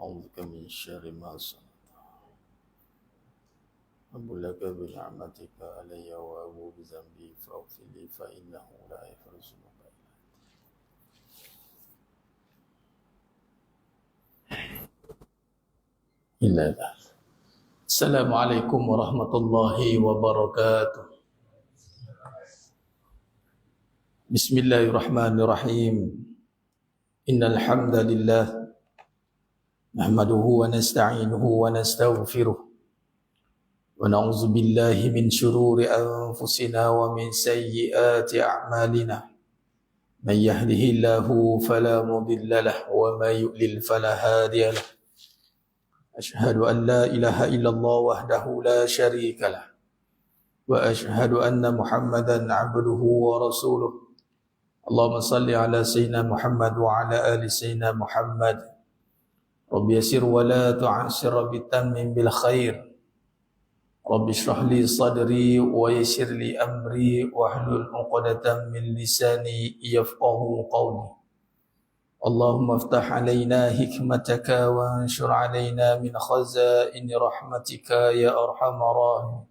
أعوذ بك من شر ما صنعت أبو لك بنعمتك علي وأبو بذنبي فاغفر لي فإنه لا يغفر الذنوب إلا أنت. السلام عليكم ورحمة الله وبركاته. بسم الله الرحمن الرحيم. إن الحمد لله نحمده ونستعينه ونستغفره ونعوذ بالله من شرور أنفسنا ومن سيئات أعمالنا. من يهده الله فلا مضل له ومن يضلل فلا هادي له. أشهد أن لا إله إلا الله وحده لا شريك له وأشهد أن محمدا عبده ورسوله. اللهم صل على سيدنا محمد وعلى آل سيدنا محمد. رب يسر ولا تعسر بالتمم بالخير. رب اشرح لي صدري ويسر لي أمري واحلل عقدة من لساني يفقه قولي. اللهم افتح علينا حكمتك وانشر علينا من خزائن رحمتك يا أرحم الراحمين.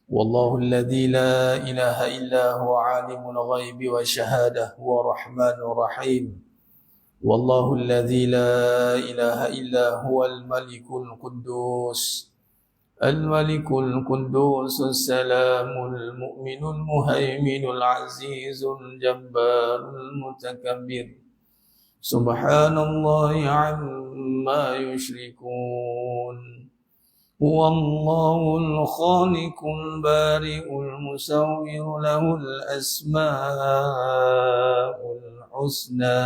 والله الذي لا إله إلا هو عالم الغيب والشهادة هو الرحمن الرحيم. والله الذي لا إله إلا هو الملك القدوس الملك القدوس السلام المؤمن المهيمن العزيز الجبار المتكبر. سبحان الله عما يشركون. هو الله الخالق البارئ المصور له الأسماء الحسنى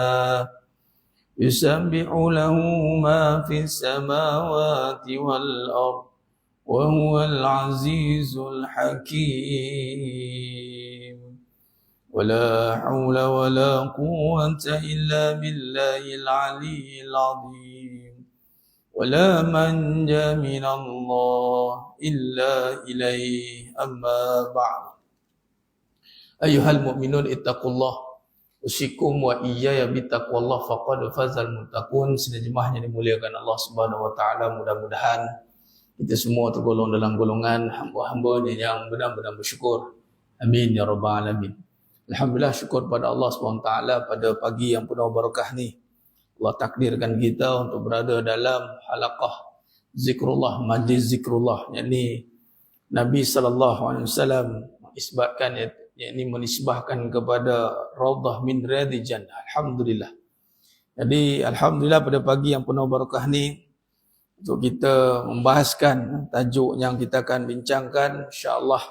يسبح له ما في السماوات والأرض وهو العزيز الحكيم. ولا حول ولا قوة إلا بالله العلي العظيم. ولا منجا من الله إلا إليه. أما بعد. أيها المؤمنون اتقوا الله usikum wa iyaya bittaqwallah faqad fazal muttaqun. Sidang jemaah yang dimuliakan Allah Subhanahu wa taala, mudah-mudahan kita semua tergolong dalam golongan hamba-hamba yang benar-benar bersyukur. Amin ya rabbal alamin. Alhamdulillah, syukur pada Allah Subhanahu wa taala pada pagi yang penuh barakah ni. Allah takdirkan kita untuk berada dalam halaqah zikrullah, majlis zikrullah, yakni Nabi sallallahu alaihi wasallam isbatkan, yakni menisbahkan kepada raudhah min riyadil jannah. Alhamdulillah. Jadi alhamdulillah pada pagi yang penuh barakah ni untuk kita membahaskan tajuk yang kita akan bincangkan insya-Allah,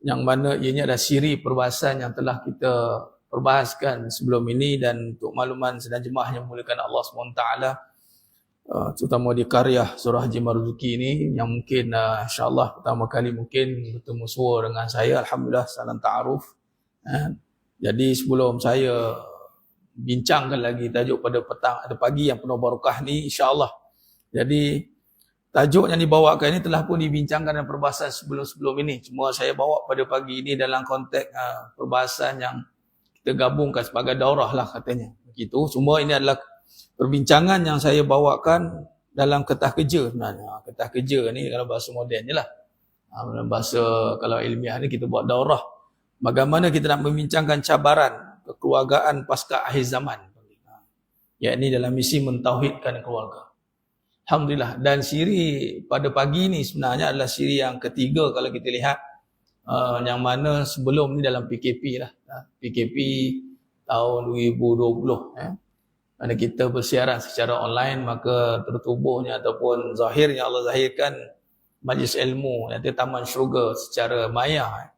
yang mana ianya adalah siri perbahasan yang telah kita perbahaskan sebelum ini. Dan untuk makluman sedang jemaah yang dimuliakan Allah SWT, terutama di karya surah Haji Marzuki ini, yang mungkin insya-Allah pertama kali mungkin bertemu suara dengan saya, alhamdulillah, salam ta'aruf. Jadi sebelum saya bincangkan lagi tajuk pada petang atau pagi yang penuh barakah ni insya-Allah. Jadi tajuk yang dibawakan ini telah pun dibincangkan dalam perbahasan sebelum-sebelum ini. Cuma saya bawa pada pagi ini dalam konteks perbahasan yang kita gabungkan sebagai daurah lah katanya. Begitu. Cuma ini adalah perbincangan yang saya bawakan dalam ketah kerja sebenarnya. Ketah kerja ni kalau bahasa moden je lah. Dalam bahasa kalau ilmiah ni kita buat daurah. Bagaimana kita nak membincangkan cabaran kekeluargaan pasca akhir zaman. Yakni dalam misi mentauhidkan keluarga. Alhamdulillah. Dan siri pada pagi ni sebenarnya adalah siri yang ketiga kalau kita lihat. Yang mana sebelum ni dalam PKP lah. PKP tahun 2020. Mana kita bersiaran secara online, maka tertubuhnya ataupun zahirnya Allah zahirkan majlis ilmu, iaitu Taman Syurga secara maya.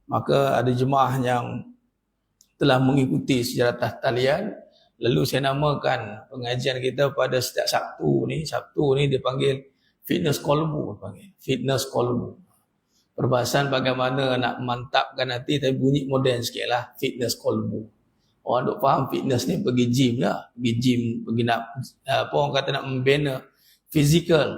Maka ada jemaah yang telah mengikuti secara talian. Lalu saya namakan pengajian kita pada setiap Sabtu ni dia panggil Fitness Kolbu. Fitness Kolbu. Perbahasan bagaimana nak mantapkan hati tapi bunyi moden sikit lah. Fitness Kolbu. Orang duk faham fitness ni pergi gym lah. Pergi gym, pergi nak, orang kata nak membina fizikal.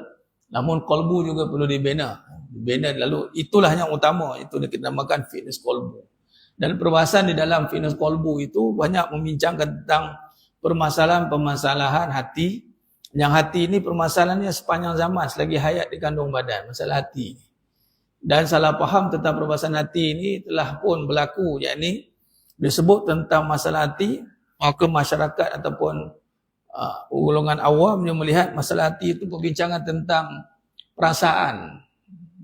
Namun kolbu juga perlu dibina. Lalu itulah yang utama. Itu kita namakan fitness kolbu. Dan perbahasan di dalam fitness kolbu itu banyak membincangkan tentang permasalahan-permasalahan hati Yang hati ini permasalahannya sepanjang zaman selagi hayat di kandung badan, masalah hati. Dan salah faham tentang perbahasan hati ini telah pun berlaku, yakni disebut tentang masalah hati, maka masyarakat ataupun golongan awam yang melihat masalah hati itu perbincangan tentang perasaan.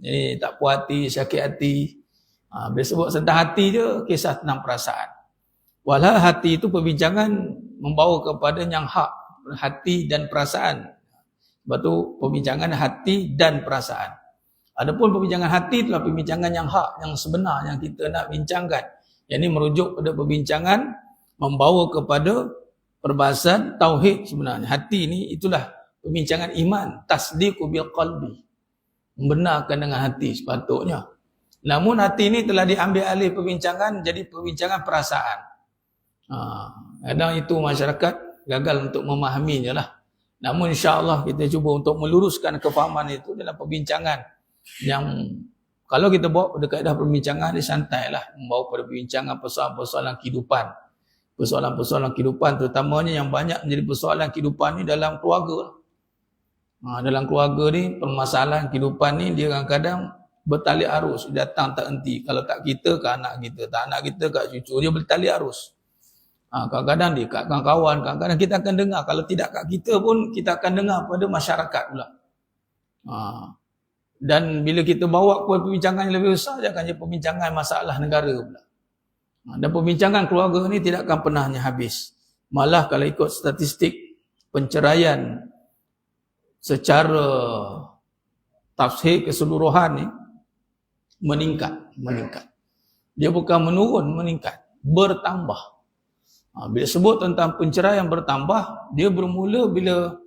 Jadi tak puas hati, sakit hati. Bila sebut tentang hati je, kisah tentang perasaan. Walau hati itu perbincangan membawa kepada yang hak, hati dan perasaan. Sebab tu perbincangan hati dan perasaan. Adapun perbincangan hati itulah perbincangan yang hak, yang sebenar yang kita nak bincangkan. Yang ini merujuk pada perbincangan membawa kepada perbahasan tauhid sebenarnya. Hati ini itulah perbincangan iman, tasdiqu bil qalbi. Membenarkan dengan hati sepatutnya. Namun hati ini telah diambil alih perbincangan jadi perbincangan perasaan. Kadang itu masyarakat gagal untuk memahaminya lah. Namun insya-Allah kita cuba untuk meluruskan kefahaman itu dalam perbincangan yang kalau kita bawa pada kaedah perbincangan dia santai lah, membawa pada perbincangan persoalan-persoalan kehidupan. Persoalan-persoalan kehidupan terutamanya yang banyak menjadi persoalan kehidupan ni dalam keluarga. Dalam keluarga ni permasalahan kehidupan ni dia kadang-kadang bertali arus, datang tak henti. Kalau tak kita ke anak kita, tak anak kita ke cucu, dia bertali arus. Kadang-kadang dia kat kawan-kawan, kadang-kadang kita akan dengar. Kalau tidak kat kita pun kita akan dengar pada masyarakat pula. Dan bila kita bawa kepada perbincangan yang lebih besar, dia akan jadi perbincangan masalah negara pula. Dan perbincangan keluarga ni tidak akan pernahnya habis. Malah kalau ikut statistik penceraian secara tafsir keseluruhan ni meningkat. Dia bukan menurun, meningkat, bertambah. Bila sebut tentang penceraian bertambah, dia bermula bila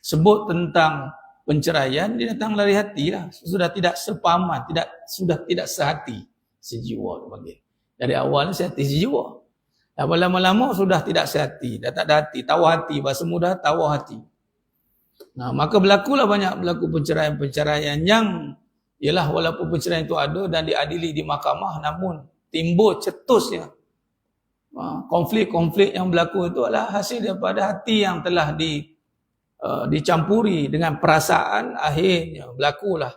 sebut tentang penceraian, dia datang dari hati lah. Sudah tidak sepahaman, sudah tidak sehati, sejiwa dia panggil. Dari awalnya sehati sejiwa. Dan lama-lama sudah tidak sehati, dah tak ada hati, tawar hati, bahasa mudah tawar hati. Maka berlaku penceraian-penceraian yang ialah walaupun penceraian itu ada dan diadili di mahkamah, namun timbul cetusnya konflik-konflik yang berlaku itu adalah hasil daripada hati yang telah dicampuri dengan perasaan. Akhirnya berlakulah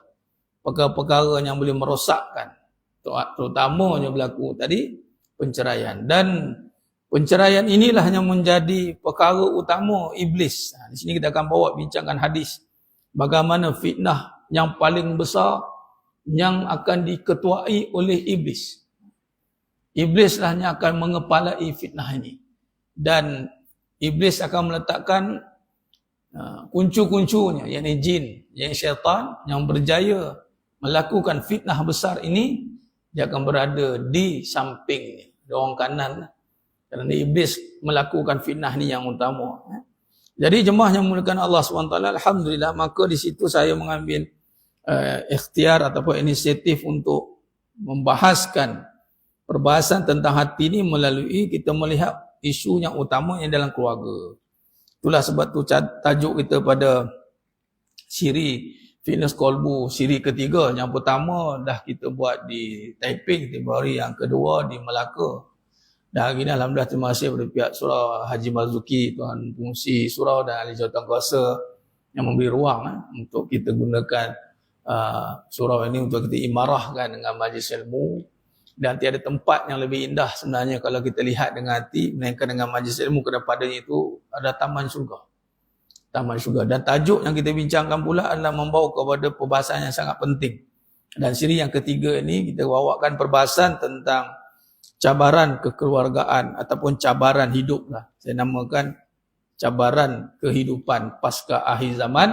perkara-perkara yang boleh merosakkan, terutamanya berlaku tadi penceraian. Dan penceraian inilah yang menjadi perkara utama iblis. Di sini kita akan bawa bincangan hadis bagaimana fitnah yang paling besar yang akan diketuai oleh iblis. Iblislah yang akan mengepalai fitnah ini. Dan iblis akan meletakkan kuncu-kuncunya, yakni jin, yakni syaitan yang berjaya melakukan fitnah besar ini, dia akan berada di sampingnya, di orang kanan. Kerana iblis melakukan fitnah ni yang utama. Jadi jemaah yang memuliakan Allah SWT, alhamdulillah, maka di situ saya mengambil ikhtiar ataupun inisiatif untuk membahaskan perbahasan tentang hati ini melalui kita melihat isu yang utama yang dalam keluarga. Itulah sebab tu tajuk kita pada siri Fitness Kolbu, siri ketiga. Yang pertama dah kita buat di Taiping, baru yang kedua di Melaka. Dan hari ini alhamdulillah terima kasih kepada pihak surau Haji Marzuki, Tuan Pengurusi Surau dan Ahli Jawatan Kuasa yang memberi ruang untuk kita gunakan surau ini untuk kita imarahkan dengan majlis ilmu. Dan tiada tempat yang lebih indah sebenarnya kalau kita lihat dengan hati, melainkan dengan majlis ilmu kedepannya itu ada taman syurga. Taman syurga. Dan tajuk yang kita bincangkan pula adalah membawa kepada perbahasan yang sangat penting. Dan siri yang ketiga ini kita bawakan perbahasan tentang cabaran kekeluargaan ataupun cabaran hidup lah. Saya namakan cabaran kehidupan pasca akhir zaman.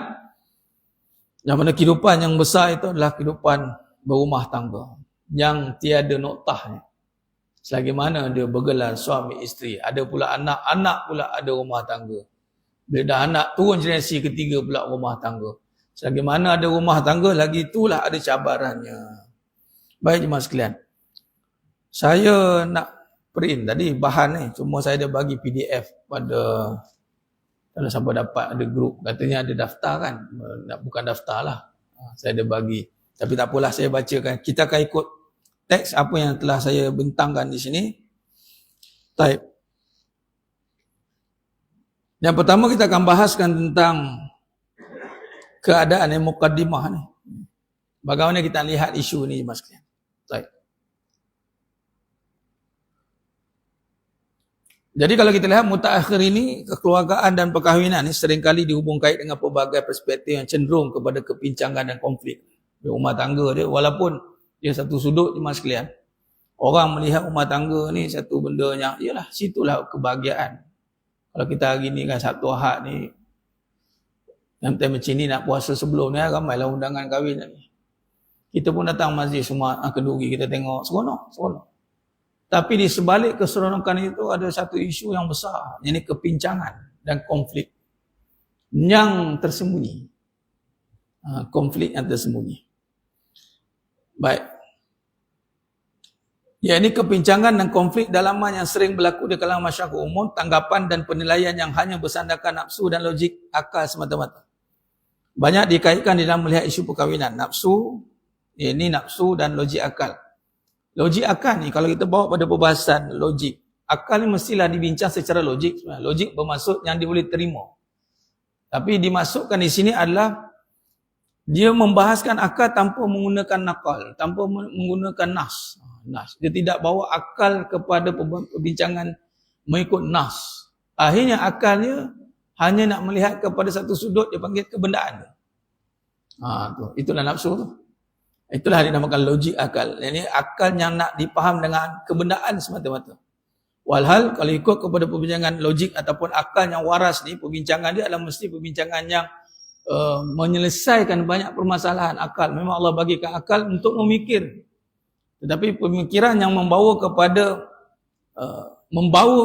Yang mana kehidupan yang besar itu adalah kehidupan berumah tangga yang tiada noktahnya. Selagi mana dia bergelar suami isteri, ada pula anak-anak pula ada rumah tangga. Bila dah anak turun generasi ketiga pula rumah tangga. Selagi mana ada rumah tangga, lagi itulah ada cabarannya. Baik jemaah sekalian, saya nak print tadi bahan ni, cuma saya dah bagi PDF pada, kalau siapa dapat ada grup, katanya ada daftar kan, bukan daftar lah, saya dah bagi. Tapi tak apalah, saya bacakan. Kita akan ikut teks apa yang telah saya bentangkan di sini. Baik. Yang pertama kita akan bahaskan tentang keadaan yang mukaddimah ni. Bagaimana kita lihat isu ni Mas sekalian. Baik. Jadi kalau kita lihat mutaakhir ini, kekeluargaan dan perkahwinan ini seringkali dihubung kait dengan pelbagai perspektif yang cenderung kepada kepincangan dan konflik di rumah tangga dia. Walaupun dia satu sudut Mas sekalian, orang melihat rumah tangga ni satu benda yang, yalah, situlah kebahagiaan. Kalau kita hari ni kan Sabtu Ahad ni, yang time macam ni nak puasa sebelum ni, ramailah undangan kahwin ni. Kita pun datang masjid semua kenduri, kita tengok seronok. Tapi di sebalik keseronokan itu ada satu isu yang besar, yakni kepincangan dan konflik yang tersembunyi. Konflik yang tersembunyi. Baik. Yakni kepincangan dan konflik dalaman yang sering berlaku di kalangan masyarakat umum, tanggapan dan penilaian yang hanya bersandarkan nafsu dan logik akal semata-mata. Banyak dikaitkan di dalam melihat isu perkahwinan. Nafsu, yakni nafsu dan logik akal. Logik akal ni, kalau kita bawa pada perbahasan logik, akal ni mestilah dibincang secara logik. Logik bermaksud yang dia boleh terima. Tapi dimasukkan di sini adalah dia membahaskan akal tanpa menggunakan nakal, tanpa menggunakan nas. Dia tidak bawa akal kepada perbincangan mengikut nas. Akhirnya akalnya hanya nak melihat kepada satu sudut, dia panggil kebendaan. Itulah nafsu tu. Itulah dinamakan logik akal. Ini akal yang nak dipaham dengan kebendaan semata-mata. Walhal kalau ikut kepada perbincangan logik ataupun akal yang waras ni, perbincangan dia adalah mesti perbincangan yang menyelesaikan banyak permasalahan akal. Memang Allah bagikan akal untuk memikir. Tetapi pemikiran yang membawa kepada membawa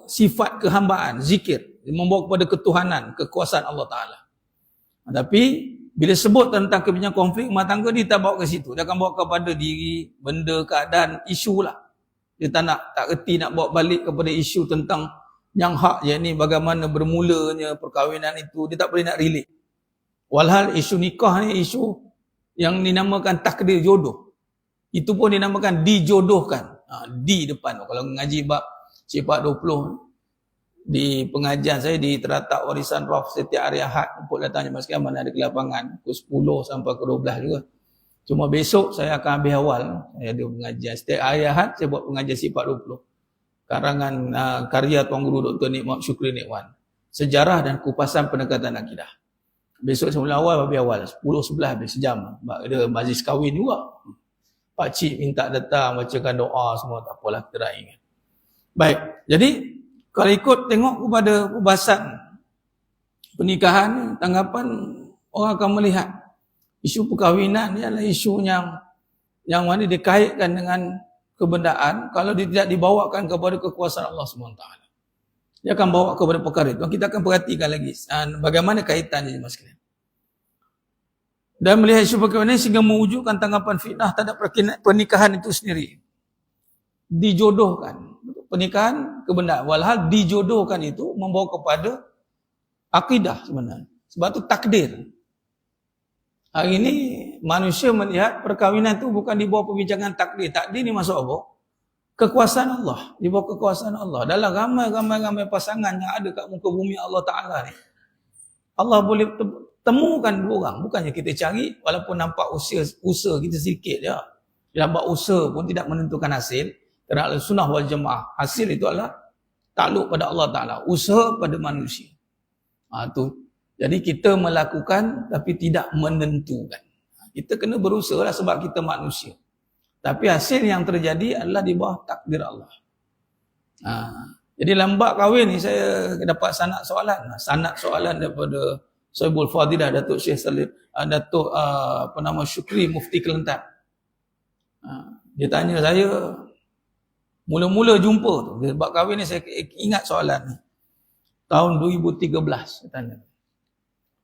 sifat kehambaan, zikir, membawa kepada ketuhanan, kekuasaan Allah Ta'ala. Tapi bila sebut tentang kebincangan konflik rumah tangga, dia tak bawa ke situ. Dia akan bawa kepada diri, benda, keadaan, isu lah. Dia tak reti nak bawa balik kepada isu tentang yang hak, yakni bagaimana bermulanya perkahwinan itu. Dia tak boleh nak relate. Walhal isu nikah ni isu yang dinamakan takdir jodoh. Itu pun dinamakan dijodohkan. Di depan. Kalau ngaji bab sifat 20 di pengajian saya di Teratak Warisan Roh setiap hari Ahad, untuk datangnya mas sekalian, mana ada kelapangan pukul 10 sampai ke 12 juga. Cuma besok saya akan habis awal. Saya ada pengajian setiap hari Ahad, saya buat pengajian sifat 20. Karangan karya Tuan Guru Dr. Nikmat Syukri Nikwan, Sejarah dan Kupasan Pendekatan Akidah. Besok saya mula awal, habis awal 10-11 habis sejam. Ada majlis kahwin juga. Pakcik minta datang bacakan doa semua, tak apalah, kita dah ingat. Baik, jadi kalau ikut tengok kepada perbahasan pernikahan, tanggapan orang akan melihat isu perkahwinan ni adalah isu yang mana dikaitkan dengan kebendaan. Kalau dia tidak dibawakan kepada kekuasaan Allah SWT, dia akan bawa kepada perkara itu. Kita akan perhatikan lagi bagaimana kaitannya mas sekalian. Dan melihat isu perkahwinan sehingga mewujudkan tanggapan fitnah terhadap pernikahan itu sendiri. Dijodohkan. Pernikahan kebendaan. Walhal dijodohkan itu membawa kepada akidah sebenarnya. Sebab itu takdir. Hari ini manusia melihat perkahwinan itu bukan di bawah perbincangan takdir. Takdir ni masuk apa? Kekuasaan Allah. Di bawah kekuasaan Allah. Dalam ramai pasangan yang ada kat muka bumi Allah Ta'ala ni, Allah boleh temukan dua orang. Bukannya kita cari, walaupun nampak usaha kita sikit je. Dalam buat usaha pun tidak menentukan hasil. Kerana Ahlussunnah wal Jamaah, hasil itu adalah takluk pada Allah Ta'ala, usaha pada manusia. Jadi kita melakukan tapi tidak menentukan. Kita kena berusaha lah sebab kita manusia. Tapi hasil yang terjadi adalah di bawah takdir Allah. Jadi dalam bab kahwin ni saya dapat sanad soalan daripada Sohibul Fadilah Datuk Syekh Salim, Datuk Syukri Mufti Kelantan. Dia tanya saya, mula-mula jumpa tu, bab kahwin ni saya ingat soalan ni. Tahun 2013 saya tanya.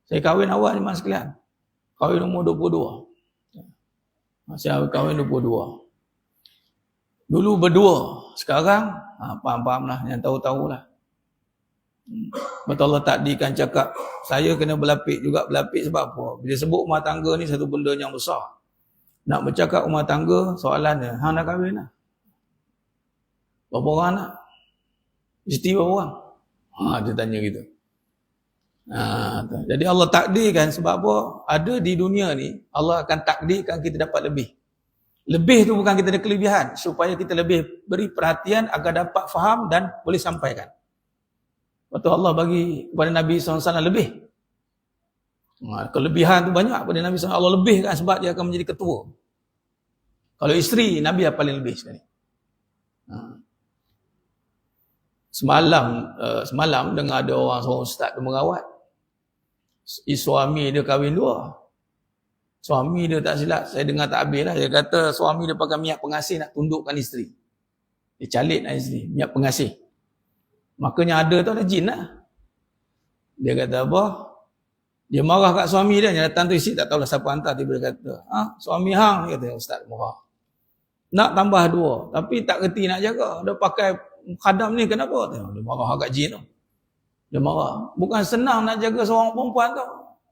Saya kahwin awal ni mas sekalian. Kahwin umur 22. Saya kahwin 22. Dulu berdua, sekarang faham-faham lah, yang tahu-tahulah. Betul Allah takdirkan cakap saya kena berlapik juga. Berlapik sebab apa? Bila sebut rumah tangga ni satu benda yang besar. Nak bercakap rumah tangga, soalannya, hang nak kahwin lah? Berapa orang nak? Isteri berapa orang? Dia tanya gitu. Jadi Allah takdirkan, sebab apa? Ada di dunia ni, Allah akan takdirkan kita dapat lebih. Lebih tu bukan kita ada kelebihan, supaya kita lebih beri perhatian agar dapat faham dan boleh sampaikan. Lepas Allah bagi kepada Nabi SAW lebih. Kelebihan tu banyak pada Nabi SAW. Allah lebihkan sebab dia akan menjadi ketua. Kalau isteri, Nabi yang paling lebih sekali. Semalam dengar ada seorang ustaz tu merawat. Suami dia kahwin 2. Suami dia tak silap, saya dengar tak habis lah. Dia kata suami dia pakai minyak pengasih nak tundukkan isteri. Dia calik nak isteri, minyak pengasih. Makanya ada tu ada jin lah. Dia kata apa? Dia marah kat suami dia, yang datang tu isteri tak tahulah siapa hantar. Tiba dia kata, suami hang, dia kata, ustaz marah. Nak tambah 2, tapi tak kerti nak jaga. Dia pakai khadam ni kenapa? Dia marah kat jin tu. Dia marah. Bukan senang nak jaga seorang perempuan tu.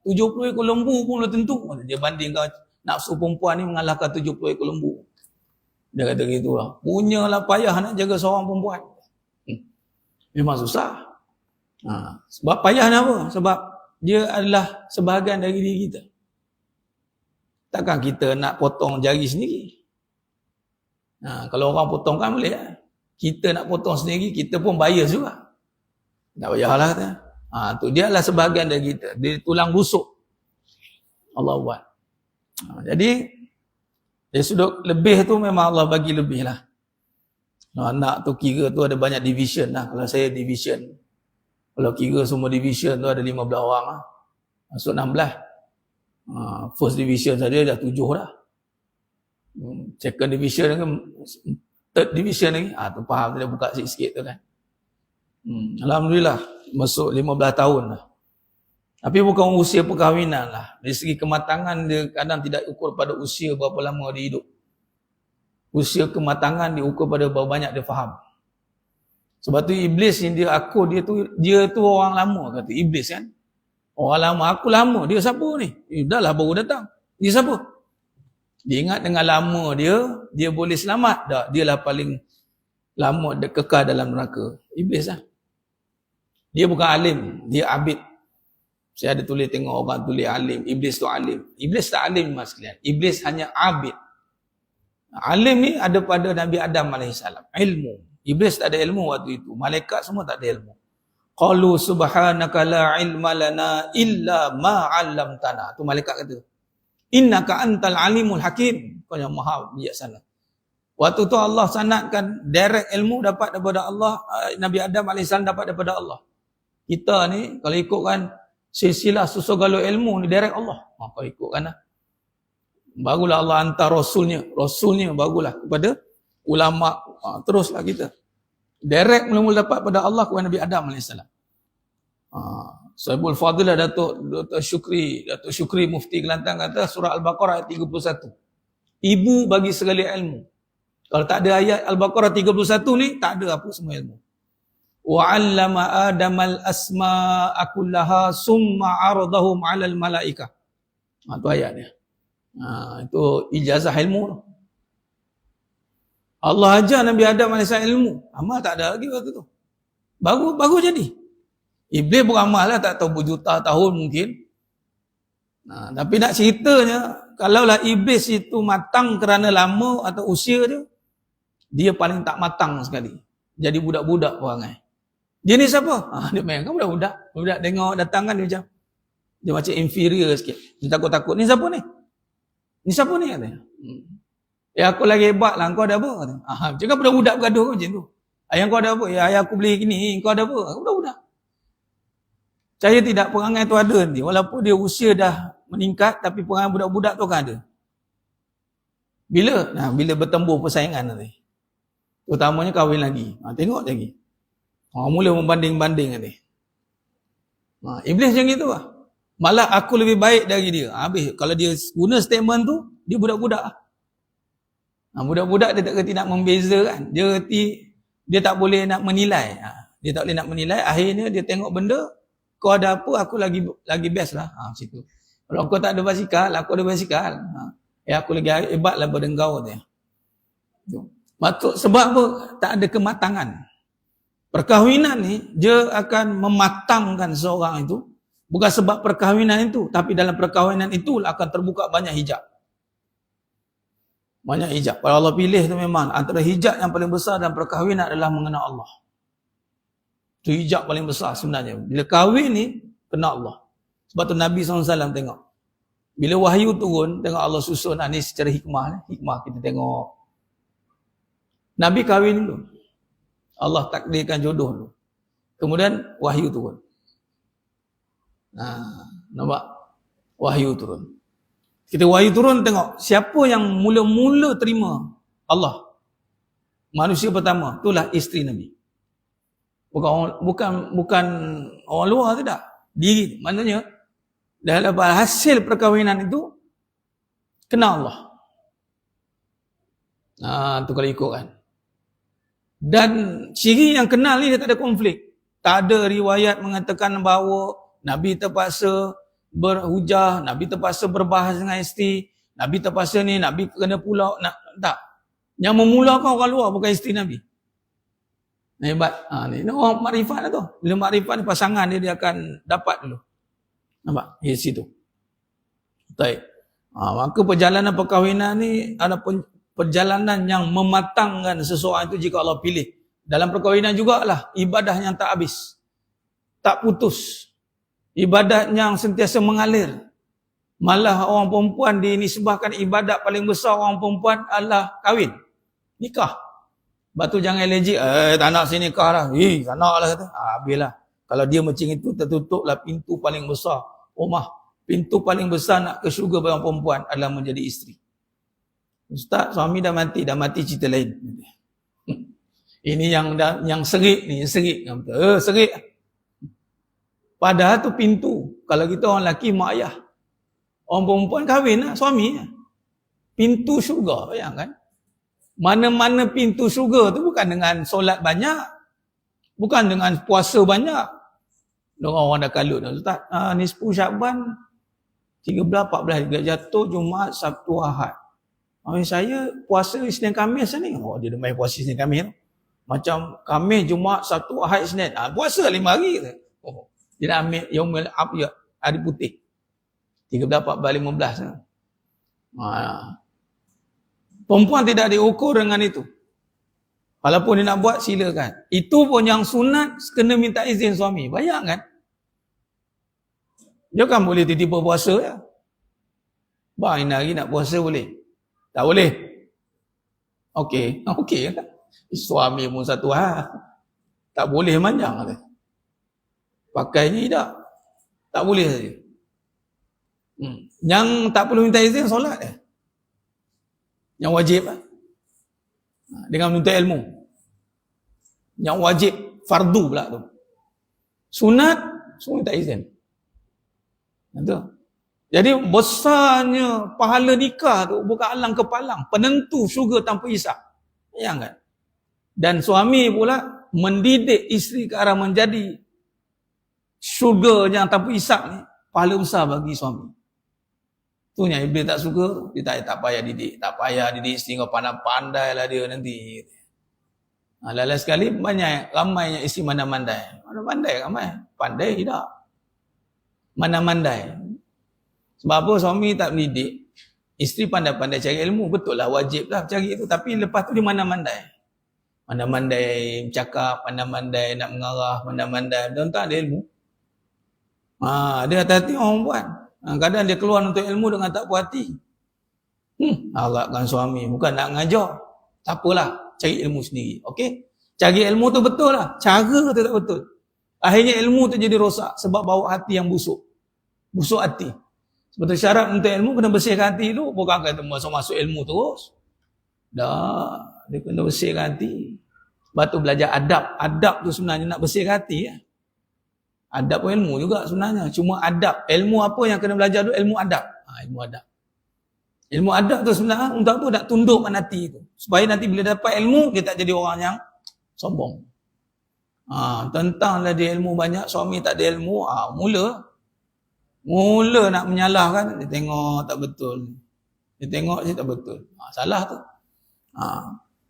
70 ekor lembu pun belum tentu. Dia bandingkan nafsu perempuan ni mengalahkan 70 ekor lembu. Dia kata gitulah. Punyalah payah nak jaga seorang perempuan. Memang susah. Sebab payah ni apa? Sebab dia adalah sebahagian dari diri kita. Takkan kita nak potong jari sendiri. Kalau orang potong kan boleh. Kita nak potong sendiri, kita pun bias juga. Tak payahlah kata. Tu dia adalah sebahagian dari kita. Dia tulang rusuk. Allah buat. Jadi dari sudut lebih tu memang Allah bagi lebih lah. Anak tu kira tu ada banyak division lah. Kalau saya division, kalau kira semua division tu ada 15 orang lah. Masuk 16. First division saja dah 7 dah. Second division kan, third division lagi. Tu faham, dia buka sikit-sikit tu kan. Alhamdulillah masuk 15 tahun lah. Tapi bukan usia perkahwinan lah. Dari segi kematangan dia kadang tidak ukur pada usia berapa lama dia hidup. Usia kematangan diukur pada berapa banyak dia faham. Sebab tu iblis ni dia tu orang lama kata iblis kan. Orang lama, aku lama. Dia siapa ni? Dah lah baru datang. Dia siapa? Dia ingat dengan lama dia boleh selamat. Tak, dia lah paling lama dia kekal dalam neraka. Iblis lah. Dia bukan alim, dia abid. Saya ada tulis tengok orang tulis alim, iblis tu alim. Iblis tak alim mas sekalian. Iblis hanya abid. Alim ni ada pada Nabi Adam AS. Ilmu. Iblis tak ada ilmu waktu itu. Malaikat semua tak ada ilmu. Qalu subhanaka la ilma lana illa ma 'allamtana. Tu malaikat kata. Innaka antal alimul hakim. Kau yang maha bijaksana. Waktu tu Allah sanadkan direct ilmu dapat daripada Allah. Nabi Adam AS dapat daripada Allah. Kita ni kalau ikutkan silsilah susu galur ilmu ni direct Allah. Kalau ikutkan lah. Barulah Allah hantar rasulnya barulah kepada ulama. Teruslah kita. Direct mula-mula dapat pada Allah kepada Nabi Adam AS. Sahibul Fadilah Datuk Syukri Mufti Kelantan kata surah Al-Baqarah ayat 31. Ibu bagi segala ilmu. Kalau tak ada ayat Al-Baqarah 31 ni, tak ada apa semua ilmu. Wa 'allama Adamal asma'a kullaha summa 'aradahum 'alal malaikah. Tu ayat dia. Itu ijazah ilmu tu. Allah ajar Nabi Adam AS ilmu. Amal tak ada lagi waktu tu. Baru jadi. Iblis beramal lah, tak tahu berjuta tahun mungkin. Tapi nak ceritanya, kalaulah iblis itu matang kerana lama atau usia dia paling tak matang sekali. Jadi budak-budak perangai. Dia ni siapa? Dia main kan budak-budak. Budak tengok datang kan dia macam inferior sikit. Dia takut-takut. Ni siapa ni? Ni siapa ni katanya? Aku lagi hebat lah. Kau ada apa? Macam kan budak-budak bergaduh macam tu. Ayah kau ada apa? Ya ayah aku beli gini. Kau ada apa? Budak-budak. Saya tidak perangai tu ada nanti. Walaupun dia usia dah meningkat, tapi perangai budak-budak tu kan ada. Bila? Bila bertembur persaingan nanti. Terutamanya kahwin lagi. Tengok lagi. Mula membanding-banding nanti. Iblis macam itu lah. Malah aku lebih baik dari dia. Habis. Kalau dia guna statement tu, dia budak-budak lah. Budak-budak dia tak kerti nak membezakan. Dia tak boleh nak menilai. Dia tak boleh nak menilai. Akhirnya dia tengok benda, kau ada apa, aku lagi best lah. Macam tu. Kalau kau tak ada basikal, aku ada basikal. Aku lagi hebat lah daripada kau. Sebab apa? Tak ada kematangan. Perkahwinan ni, dia akan mematangkan seorang itu Bukan sebab perkahwinan itu, tapi dalam perkahwinan itu akan terbuka banyak hijab. Banyak hijab. Kalau Allah pilih tu memang antara hijab yang paling besar dalam perkahwinan adalah mengenal Allah. Itu hijab paling besar sebenarnya. Bila kahwin ni, kenal Allah. Sebab tu Nabi SAW tengok. Bila wahyu turun, tengok Allah susun. Ni secara hikmah. Hikmah kita tengok. Nabi kahwin dulu. Allah takdirkan jodoh dulu. Kemudian wahyu turun. Nampak? Wahyu turun. Kita wahyu turun tengok. Siapa yang mula-mula terima Allah? Manusia pertama. Itulah isteri Nabi. Bukan orang luar, tidak. Diri. Maknanya, dalam hasil perkahwinan itu, kenal Allah. Itu kalau ikut kan. Dan ciri yang kenal ni dia tak ada konflik. Tak ada riwayat mengatakan bahawa Nabi terpaksa berhujah, Nabi terpaksa berbahas dengan isteri, Nabi terpaksa ni, Nabi kena pulau. Tak. Yang memulakan orang luar bukan isteri Nabi. Hebat. Ni orang makrifat lah tu. Bila makrifat pasangan dia akan dapat dulu. Nampak? Di situ. Baik. Maka perjalanan perkahwinan ni ada perjalanan yang mematangkan seseorang itu jika Allah pilih. Dalam perkahwinan jugalah ibadah yang tak habis. Tak putus. Ibadat yang sentiasa mengalir. Malah orang perempuan dinisbahkan ibadat paling besar orang perempuan adalah kahwin. Nikah. Sebab tu jangan allergic. Tak nak sini nikah lah. Tak nak lah kata. Habislah. Kalau dia macam itu, tertutuplah pintu paling besar rumah. Pintu paling besar nak ke syurga bagi orang perempuan adalah menjadi isteri. Ustaz, suami dah mati cerita lain. Ini yang serik ni, serik. Serik. Padahal tu pintu. Kalau kita orang lelaki, mak ayah. Orang perempuan kahwin lah, suami lah. Pintu syurga, bayangkan. Mana-mana pintu syurga tu bukan dengan solat banyak. Bukan dengan puasa banyak. Orang dah kalut dah. Ustaz, ni 10 Syakban, 13, 14, jatuh Jumaat, Sabtu, Ahad. Saya puasa Isnin Khamis ni. Dia dah main puasa Isnin Khamis. Macam Khamis, Jumaat, Sabtu, Ahad, Isnin. Puasa 5 hari. Dia nak ambil Yaumul Abyad, hari putih. 13, 14, 15. Perempuan tidak diukur dengan itu. Walaupun dia nak buat, silakan. Itu pun yang sunat, kena minta izin suami. Bayangkan. Dia kan boleh tiba-tiba puasa ya. Bang, ini hari nak puasa boleh? Tak boleh? Okey kan? Suami pun satu hal. Tak boleh manjang kata. Pakai ni tak. Tak boleh saja. Yang tak perlu minta izin solat dia. Yang wajib lah. Dengan menuntut ilmu. Yang wajib fardu pula tu. Sunat semua minta izin. Betul. Jadi besarnya pahala nikah tu bukan alang kepalang, penentu syurga tanpa hisab. Bayangkan. Dan suami pula mendidik isteri ke arah menjadi syurga yang tanpa hisab ni, pahala besar bagi suami. Tu yang Iblis tak suka, dia tak payah didik. Tak payah didik isteri kau, pandai-pandai lah dia nanti. Lala sekali ramai yang isteri mana-mandai. Mana-mandai ramai. Pandai tidak. Mana-mandai. Sebab apa suami tak mendidik, isteri pandai-pandai cari ilmu. Betul lah, wajib lah cari itu. Tapi lepas tu dia mana-mandai. Mana-mandai bercakap, mana-mandai nak mengarah, mana-mandai. Betul tak ada ilmu? Dia hati-hati orang buat. Kadang dia keluar untuk ilmu dengan tak puas hati. Harapkan suami. Bukan nak ngajar. Tak apalah. Cari ilmu sendiri. Okey? Cari ilmu tu betul lah. Cara tu tak betul. Akhirnya ilmu tu jadi rosak. Sebab bawa hati yang busuk. Busuk hati. Sebab syarat untuk ilmu kena bersihkan hati dulu. Bukan kata masuk ilmu terus. Dah. Dia kena bersihkan hati. Sebab tu belajar adab. Adab tu sebenarnya nak bersihkan hati ya. Adab pun ilmu juga sebenarnya. Cuma adab. Ilmu apa yang kena belajar dulu? Ilmu adab. Ilmu adab. Ilmu adab tu sebenarnya untuk apa? Nak tundukkan hati tu. Supaya nanti bila dapat ilmu, kita tak jadi orang yang sombong. Tentanglah dia ilmu banyak, suami tak ada ilmu. Mula nak menyalahkan, dia tengok tak betul. Dia tengok dia tak betul. Salah tu.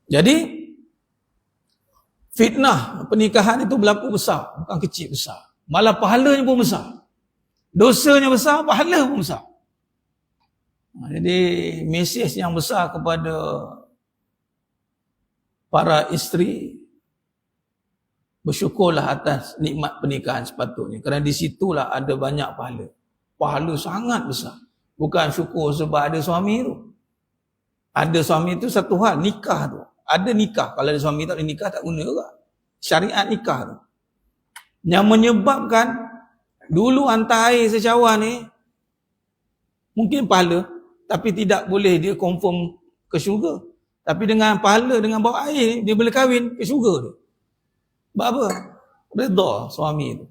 Jadi, fitnah pernikahan itu berlaku besar. Bukan kecil, besar. Malah pahalanya pun besar. Dosanya besar, pahala pun besar. Jadi mesej yang besar kepada para isteri, bersyukurlah atas nikmat pernikahan sepatutnya. Kerana di situlah ada banyak pahala. Pahala sangat besar. Bukan syukur sebab ada suami tu. Ada suami tu satu hal, nikah tu. Ada nikah. Kalau ada suami tak ada nikah, tak guna juga. Syariat nikah tu. Yang menyebabkan dulu hantar air secawan ni, mungkin pahala, tapi tidak boleh dia confirm ke syurga. Tapi dengan pahala, dengan bawa air ni, dia boleh kahwin ke syurga tu. Sebab apa? Redha suami tu.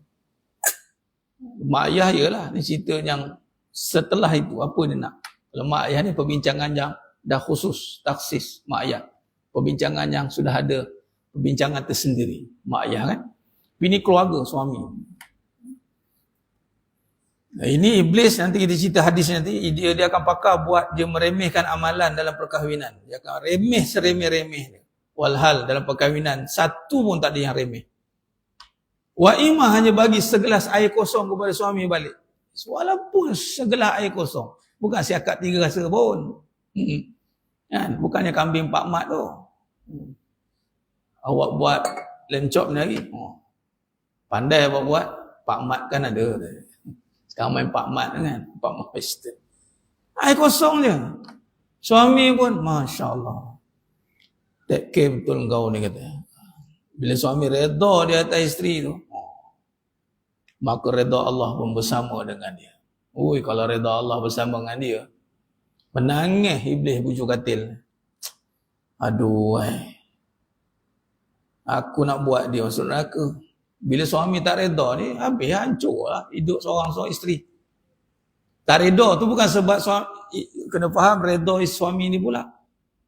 Mak ayah ialah, ni cerita yang setelah itu, apa dia nak. Kalau mak ayah ni perbincangan yang dah khusus, taksis mak ayah. Perbincangan yang sudah ada, perbincangan tersendiri. Mak ayah kan. Ini keluarga suami. Nah, ini iblis, nanti kita cerita hadis nanti, dia akan pakar buat dia meremehkan amalan dalam perkahwinan. Dia akan remeh seremeh-remeh dia. Walhal dalam perkahwinan, satu pun tak ada yang remeh. Wa imah hanya bagi segelas air kosong kepada suami balik. Walaupun segelas air kosong. Bukan siakat 3 rasa pun. Kan? Bukannya kambing Pak Mat tu. Awak buat lencop ni lagi. Pandai awak buat. Pak Mat kan ada. Sekarang main Pak Mat kan. Pak Mat Western. Air kosong je. Suami pun, Masya Allah. Take care betul kau ni kata. Bila suami redha di atas isteri tu, maka redha Allah pun bersama dengan dia. Ui, kalau redha Allah bersama dengan dia, menangis iblis bujur katil. Aduh, aku nak buat dia masuk neraka. Bila suami tak redha ni, habis hancur lah hidup seorang isteri. Tak redha tu bukan sebab suami, kena faham redha suami ni pula.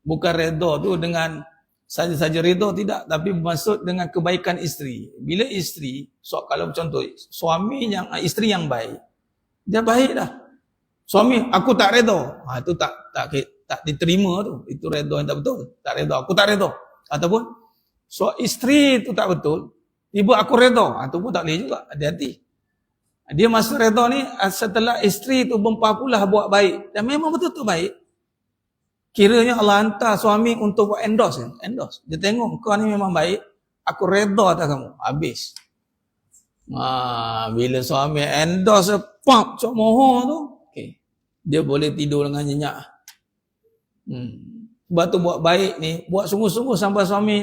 Bukan redha tu dengan saja-saja redha, tidak, tapi bermaksud dengan kebaikan isteri. Bila isteri, kalau contoh suami yang isteri yang baik, dia baik dah. Suami, aku tak redha. Itu tak diterima tu. Itu redha yang tak betul. Tak redha, aku tak redha. Ataupun isteri tu tak betul, tiba aku redha. Itu pun tak boleh juga. Hati-hati. Dia masuk redha ni setelah isteri tu berpapulah buat baik. Dan memang betul-betul baik. Kiranya Allah hantar suami untuk buat endorse. Dia tengok kau ni memang baik, aku redha atas kamu. Habis. Bila suami endorse, pop cok moho tu, okay, dia boleh tidur dengan nyenyak. Sebab tu buat baik ni, buat sungguh-sungguh sampai suami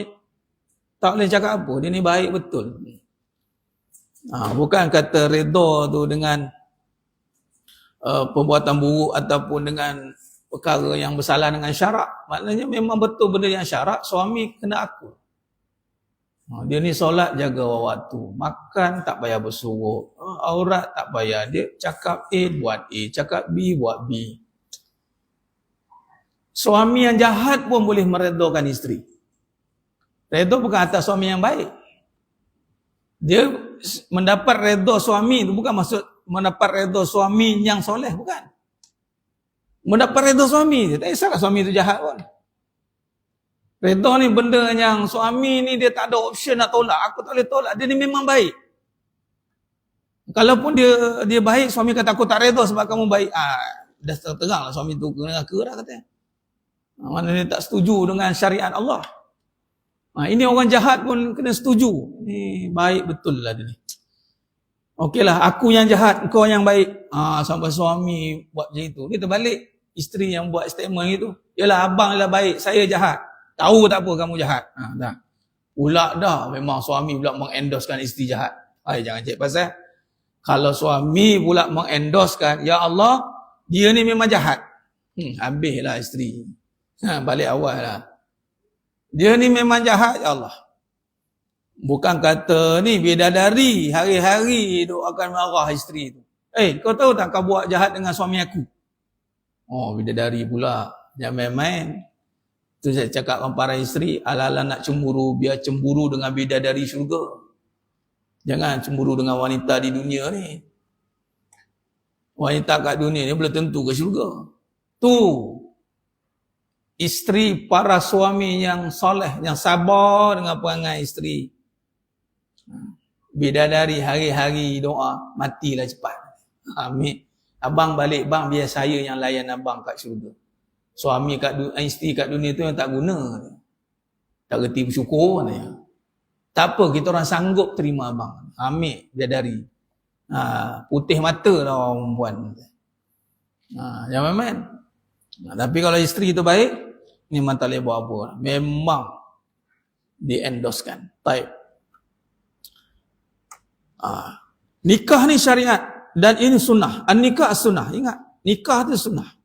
tak boleh cakap apa. Dia ni baik betul. Bukan kata redha tu dengan perbuatan buruk ataupun dengan perkara yang bersalah dengan syarak. Maknanya memang betul benda yang syarak, suami kena akur. Dia ni solat jaga waktu, makan tak payah bersuruh, aurat tak payah, dia cakap A buat A, cakap B buat B. Suami yang jahat pun boleh meredakan isteri. Redha bukan atas suami yang baik. Dia mendapat redha suami itu bukan maksud mendapat redha suami yang soleh, bukan. Mendapat redha suami je. Tak kisahlah suami tu jahat pun. Redha ni benda yang suami ni dia tak ada option nak tolak. Aku tak boleh tolak. Dia ni memang baik. Kalaupun dia baik, suami kata aku tak redha sebab kamu baik. Dah terang lah suami tu kena neraka dah katanya. Mana dia tak setuju dengan syariat Allah. Ini orang jahat pun kena setuju. Ni baik betul lah dia ni. Okeylah, aku yang jahat, kau yang baik. Sampai suami buat macam itu. Dia terbalik. Isteri yang buat statement itu, yalah abang lah baik, saya jahat. Tahu tak apa kamu jahat. Dah. Pula dah memang suami pula mengendoskan isteri jahat. Jangan cek pasal. Kalau suami pula mengendoskan, ya Allah, dia ni memang jahat. Habislah isteri. Balik awal lah. Dia ni memang jahat, ya Allah. Bukan kata ni bidadari hari-hari duk akan marah isteri tu. Kau tahu tak kau buat jahat dengan suami aku? Bidadari pula. Jangan main-main. Tu saya cakap dengan para isteri, ala-ala nak cemburu, biar cemburu dengan bidadari syurga. Jangan cemburu dengan wanita di dunia ni. Wanita kat dunia ni belum tentu ke syurga. Tu isteri para suami yang soleh, yang sabar dengan perangai isteri. Bidadari hari-hari doa, matilah cepat. Ambil. Abang balik bang, biar saya yang layan abang kat syurga. Suami isteri kat dunia tu yang tak guna. Tak reti bersyukur. Tak apa, kita orang sanggup terima abang. Ambil bidadari. Putih mata lah orang perempuan. Jangan main. Tapi kalau isteri tu baik, memang tak boleh buat apa. Memang di-endorsekan. Baik. Nikah ni syariat. Dan ini sunnah. An-nikah sunnah. Ingat, nikah tu sunnah.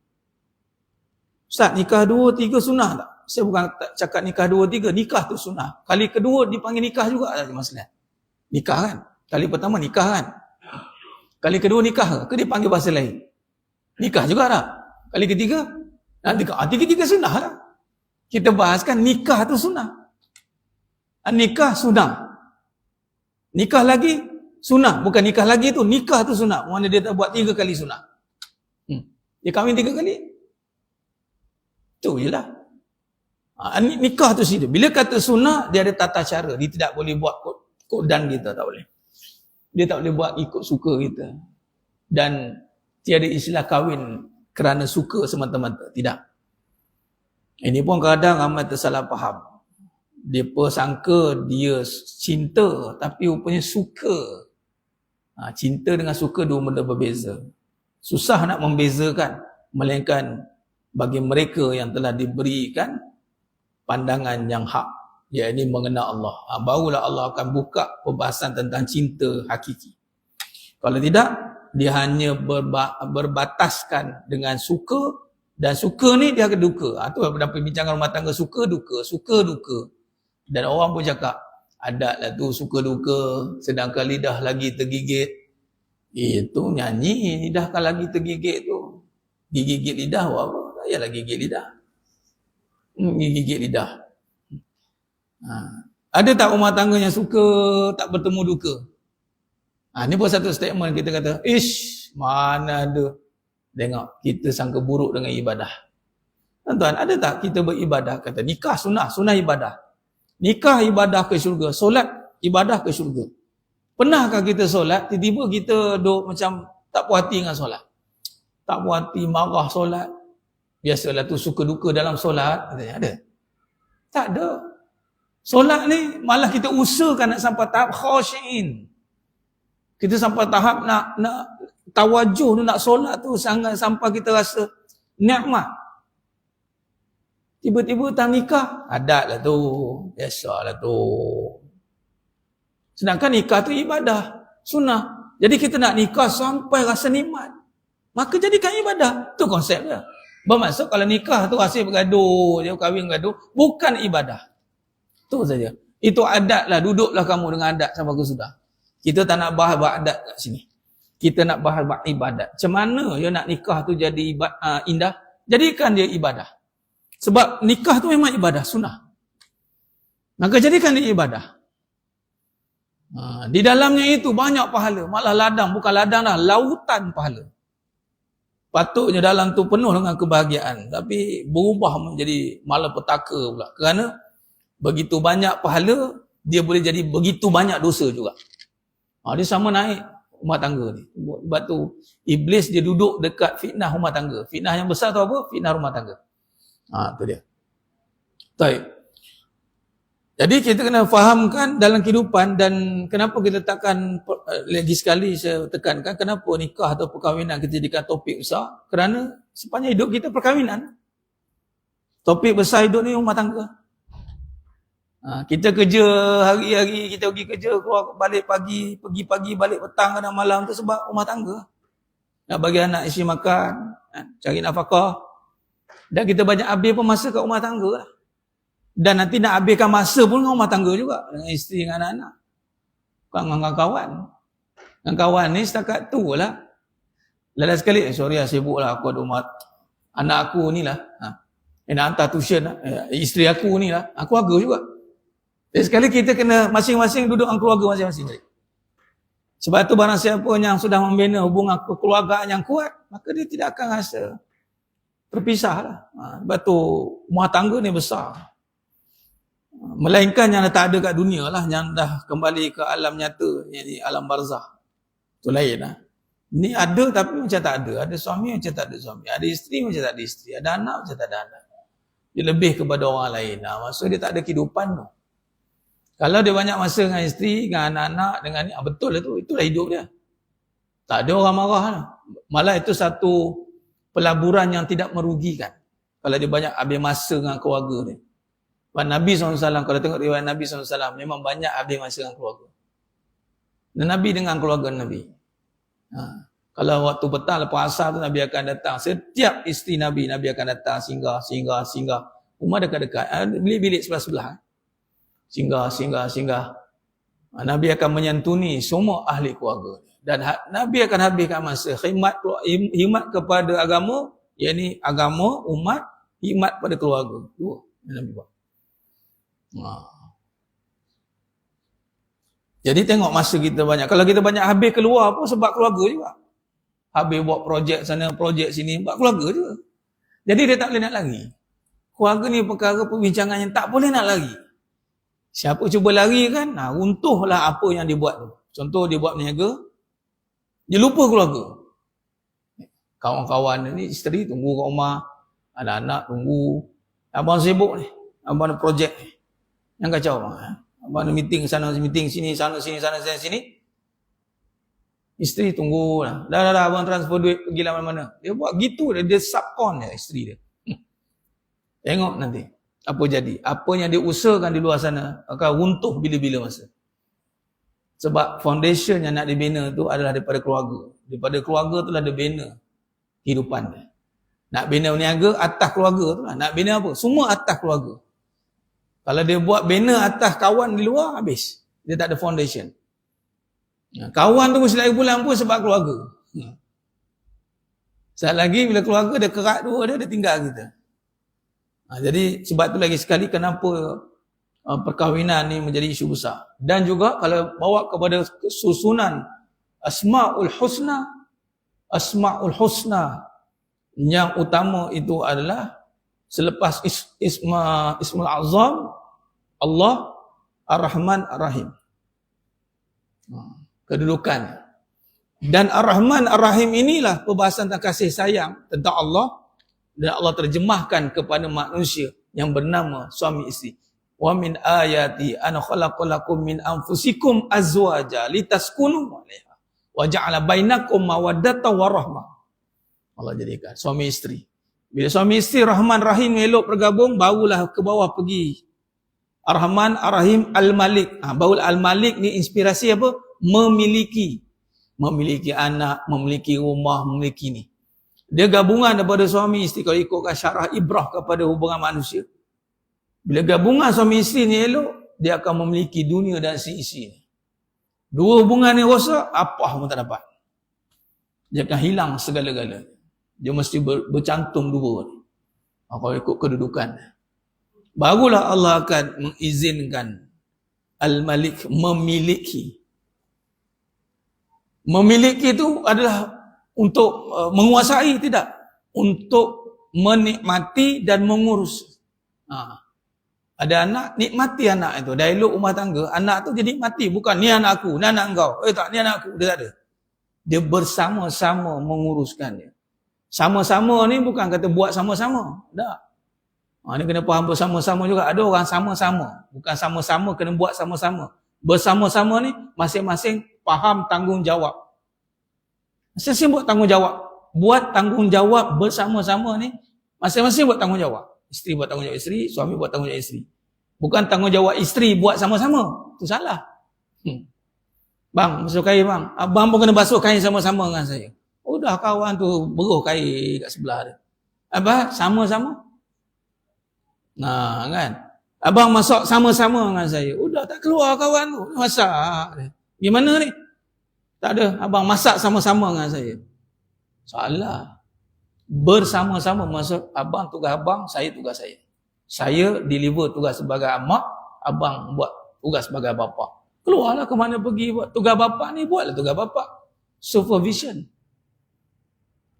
Ustaz, nikah 2, 3 sunnah tak? Saya bukan tak cakap nikah 2, 3. Nikah tu sunnah. Kali kedua dipanggil nikah juga tak masalah. Nikah kan? Kali pertama nikah kan? Kali kedua nikah ke dia panggil bahasa lain? Nikah juga tak? Kali ketiga? Tiga-tiga sunnah lah. Kita bahaskan nikah tu sunnah. Nikah sunnah. Nikah lagi sunnah. Bukan nikah lagi tu, nikah tu sunnah. Mana dia tak buat 3 kali sunnah. Dia kahwin 3 kali. Tu je lah. Nikah tu sini. Bila kata sunnah, dia ada tata cara. Dia tidak boleh buat kodan kita, tak boleh. Dia tak boleh buat ikut suka kita. Dan tiada istilah kahwin kerana suka semata-mata. Tidak. Ini pun kadang ramai tersalah faham. Dia sangka dia cinta, tapi rupanya suka. Cinta dengan suka dua benda berbeza. Susah nak membezakan. Melainkan bagi mereka yang telah diberikan pandangan yang hak, iaitu mengenal Allah. Barulah Allah akan buka perbahasan tentang cinta hakiki. Kalau tidak, dia hanya berbataskan dengan suka, dan suka ni dia akan duka. Itu dalam perbincangan rumah tangga, suka duka. Dan orang pun cakap, adatlah tu suka duka, sedangkan lidah lagi tergigit. Itu nyanyi, lidah kan lagi tergigit tu. Gigit lidah buat apa? Tak payahlah gigit lidah. Gigit lidah. Ada tak rumah tangga yang suka tak bertemu duka? Ni pun satu statement kita kata, mana ada. Tengok, kita sangka buruk dengan ibadah. Tuan-tuan, ada tak kita beribadah? Kata nikah sunnah ibadah. Nikah ibadah ke syurga, solat ibadah ke syurga. Pernahkah kita solat, tiba-tiba kita duk macam tak puas hati dengan solat? Tak puas hati, marah solat. Biasalah tu suka duka dalam solat. Ada? Tak ada. Solat ni malah kita usahakan nak sampai tahap khashi'in. Kita sampai tahap nak tawajuh tu, nak solat tu sangat sampai kita rasa nikmat. Tiba-tiba tang nikah, adat lah tu. Biasalah tu. Sedangkan nikah tu ibadah, sunnah. Jadi kita nak nikah sampai rasa nikmat. Maka jadikan ibadah. Tu konsep dia. Bermaksud kalau nikah tu hasil bergaduh, dia kahwin bergaduh, bukan ibadah. Tu saja. Itu adat lah, duduklah kamu dengan adat sampai ke sudah. Kita tak nak bahas adat kat sini. Kita nak bahas ibadat. Macam mana dia nak nikah tu jadi indah? Jadikan dia ibadah. Sebab nikah tu memang ibadah, sunnah. Maka jadikan dia ibadah. Di dalamnya itu banyak pahala. Malah ladang, bukan ladang lah, lautan pahala. Patutnya dalam tu penuh dengan kebahagiaan. Tapi berubah menjadi malapetaka pula. Kerana begitu banyak pahala, dia boleh jadi begitu banyak dosa juga. Dia sama naik rumah tangga ni. Sebab tu iblis dia duduk dekat fitnah rumah tangga. Fitnah yang besar tu apa? Fitnah rumah tangga. Tu dia. Baik. Jadi kita kena fahamkan dalam kehidupan, dan kenapa kita letakkan lagi sekali saya tekankan kenapa nikah atau perkahwinan kita jadikan topik besar. Kerana sepanjang hidup kita perkahwinan. Topik besar hidup ni rumah tangga. Kita kerja hari-hari, kita pergi kerja, keluar balik pagi, pergi pagi balik petang kadang malam tu sebab rumah tangga. Nak bagi anak isteri makan, cari nafkah. Dan kita banyak habis pun masa kat rumah tangga lah. Dan nanti nak habiskan masa pun dengan rumah tangga juga, dengan isteri, dengan anak-anak. Bukan dengan kawan. Dengan kawan ni setakat tu lah. Lala sekali, sorry lah, sibuk lah aku ada rumah. Anak aku ni lah. Nak hantar tuition lah. Isteri aku ni lah. Keluarga juga. Jadi sekali kita kena masing-masing duduk dengan keluarga masing-masing. Sebab tu barang siapa yang sudah membina hubungan kekeluargaan yang kuat, maka dia tidak akan rasa terpisah lah. Sebab tu rumah tangga ni besar. Melainkan yang tak ada kat dunia lah, yang dah kembali ke alam nyata, yakni alam barzah. Itu lain lah. Ni ada tapi macam tak ada. Ada suami macam tak ada suami. Ada isteri macam tak ada isteri. Ada anak macam tak ada anak. Dia lebih kepada orang lain. Maksud dia tak ada kehidupan tu. Kalau dia banyak masa dengan isteri, dengan anak-anak, dengan ni, betul lah tu. Itulah hidup dia. Tak ada orang marah lah. Malah itu satu pelaburan yang tidak merugikan. Kalau dia banyak habis masa dengan keluarga dia. Nabi SAW, kalau tengok riwayat Nabi SAW, memang banyak habis masa dengan keluarga. Dan Nabi dengan keluarga Nabi. Kalau waktu petang lepas asar tu Nabi akan datang. Setiap isteri Nabi akan datang singgah. Rumah dekat-dekat. Bilik-bilik sebelah-sebelah. Singgah. Nabi akan menyantuni semua ahli keluarga. Dan Nabi akan habiskan masa khidmat kepada agama, yakni agama, umat, khidmat pada keluarga. Dua yang Nabi buat. Jadi tengok masa kita banyak. Kalau kita banyak habis keluar pun sebab keluarga juga. Habis buat projek sana, projek sini, buat keluarga juga. Jadi dia tak boleh nak lari. Keluarga ni perkara perbincangan yang tak boleh nak lari. Siapa cuba lari kan, runtuhlah apa yang dia buat tu. Contoh dia buat berniaga, dia lupa keluarga. Kawan-kawan ni, isteri tunggu kat rumah, anak-anak tunggu. Abang sibuk ni, abang ada projek ni. Yang kacau abang. Abang ada meeting sana, meeting sini, sana sini. Isteri tunggu lah. Dah, abang transfer duit pergilah mana-mana. Dia buat gitu, dia subcon dia, isteri dia. Tengok nanti apa jadi. Apa yang dia usahakan di luar sana akan runtuh bila-bila masa. Sebab foundation yang nak dibina tu adalah daripada keluarga. Daripada keluarga tu lah dia bina kehidupan dia. Nak bina berniaga atas keluarga tu lah. Nak bina apa? Semua atas keluarga. Kalau dia buat bina atas kawan di luar, habis. Dia tak ada foundation. Kawan tu mesti lagi pulang pun sebab keluarga. Sekali lagi bila keluarga dia kerat dua dia tinggal kita. Jadi sebab tu lagi sekali kenapa perkahwinan ni menjadi isu besar. Dan juga kalau bawa kepada susunan Asma'ul Husna yang utama itu adalah selepas Ismul Azam Allah Ar-Rahman Ar-Rahim. Kedudukan. Dan Ar-Rahman Ar-Rahim inilah perbahasan tentang kasih sayang tentang Allah, dan Allah terjemahkan kepada manusia yang bernama suami isteri. Wa min ayati an khalaqalakum min anfusikum azwaja litaskunu alaiha wa ja'ala bainakum mawaddatan wa rahmah. Allah jadikan suami isteri. Bila suami isteri Rahman Rahim elok bergabung, barulah ke bawah pergi Ar-Rahman Ar-Rahim Al-Malik. Barulah Al-Malik ni inspirasi apa? Memiliki anak, memiliki rumah, memiliki ni. Dia gabungan daripada suami isteri. Kalau ikutkan syarah Ibrah kepada hubungan manusia, bila gabungan suami isteri ni elok, dia akan memiliki dunia dan si isi ni. Dua hubungan ni rosak, apa pun tak dapat. Dia akan hilang segala-galanya. Dia mesti bercantum dua ni. Kalau ikut kedudukan, barulah Allah akan mengizinkan Al-Malik memiliki. Memiliki itu adalah untuk menguasai, tidak. Untuk menikmati dan mengurus. Ada anak, nikmati anak itu. Dialog rumah tangga, anak tu jadi nikmati. Bukan, ni anak aku, ni anak kau. Tak, ni anak aku. Dia tak ada. Dia bersama-sama menguruskannya. Sama-sama ni bukan kata buat sama-sama. Tak. Ni kena faham bersama-sama juga. Ada orang sama-sama. Bukan sama-sama kena buat sama-sama. Bersama-sama ni masing-masing faham tanggungjawab. Masing-masing buat tanggungjawab. Buat tanggungjawab bersama-sama ni masing-masing buat tanggungjawab. Isteri buat tanggungjawab isteri, suami buat tanggungjawab isteri. Bukan tanggungjawab isteri buat sama-sama. Itu salah. Bang, basuh kain bang. Abang pun kena basuh kain sama-sama dengan saya. Udah kawan tu beruh kain kat sebelah dia. Abang sama-sama. Nah kan. Abang masak sama-sama dengan saya. Udah tak keluar kawan tu. Masak. Gimana ni? Tak ada. Abang masak sama-sama dengan saya. Salah. Bersama-sama maksud abang tugas abang, saya tugas saya. Saya deliver tugas sebagai mak, abang buat tugas sebagai bapa. Keluarlah ke mana pergi buat tugas bapa ni, buatlah tugas bapa. Supervision.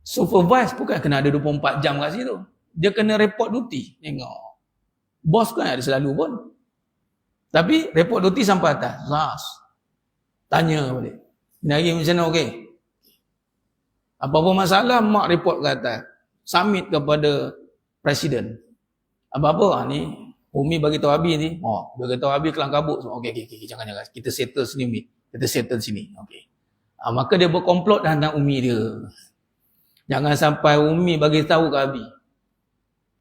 Supervise bukan kena ada 24 jam kat situ. Dia kena report duty. Tengok. Bos kan ada selalu pun. Tapi report duty sampai atas. Tanya balik. Ini hari macam mana okey? Apa-apa masalah, mak report ke atas. Submit kepada Presiden. Apa-apa ni, Umi bagi tahu Abi ni. Bagi tahu Abi kelang kabut. Okey, jangan. Kita settle sini, Umi. Kita settle sini. Okey. Maka dia berkomplot dah tentang Umi dia. Jangan sampai Umi bagi tahu ke Abi.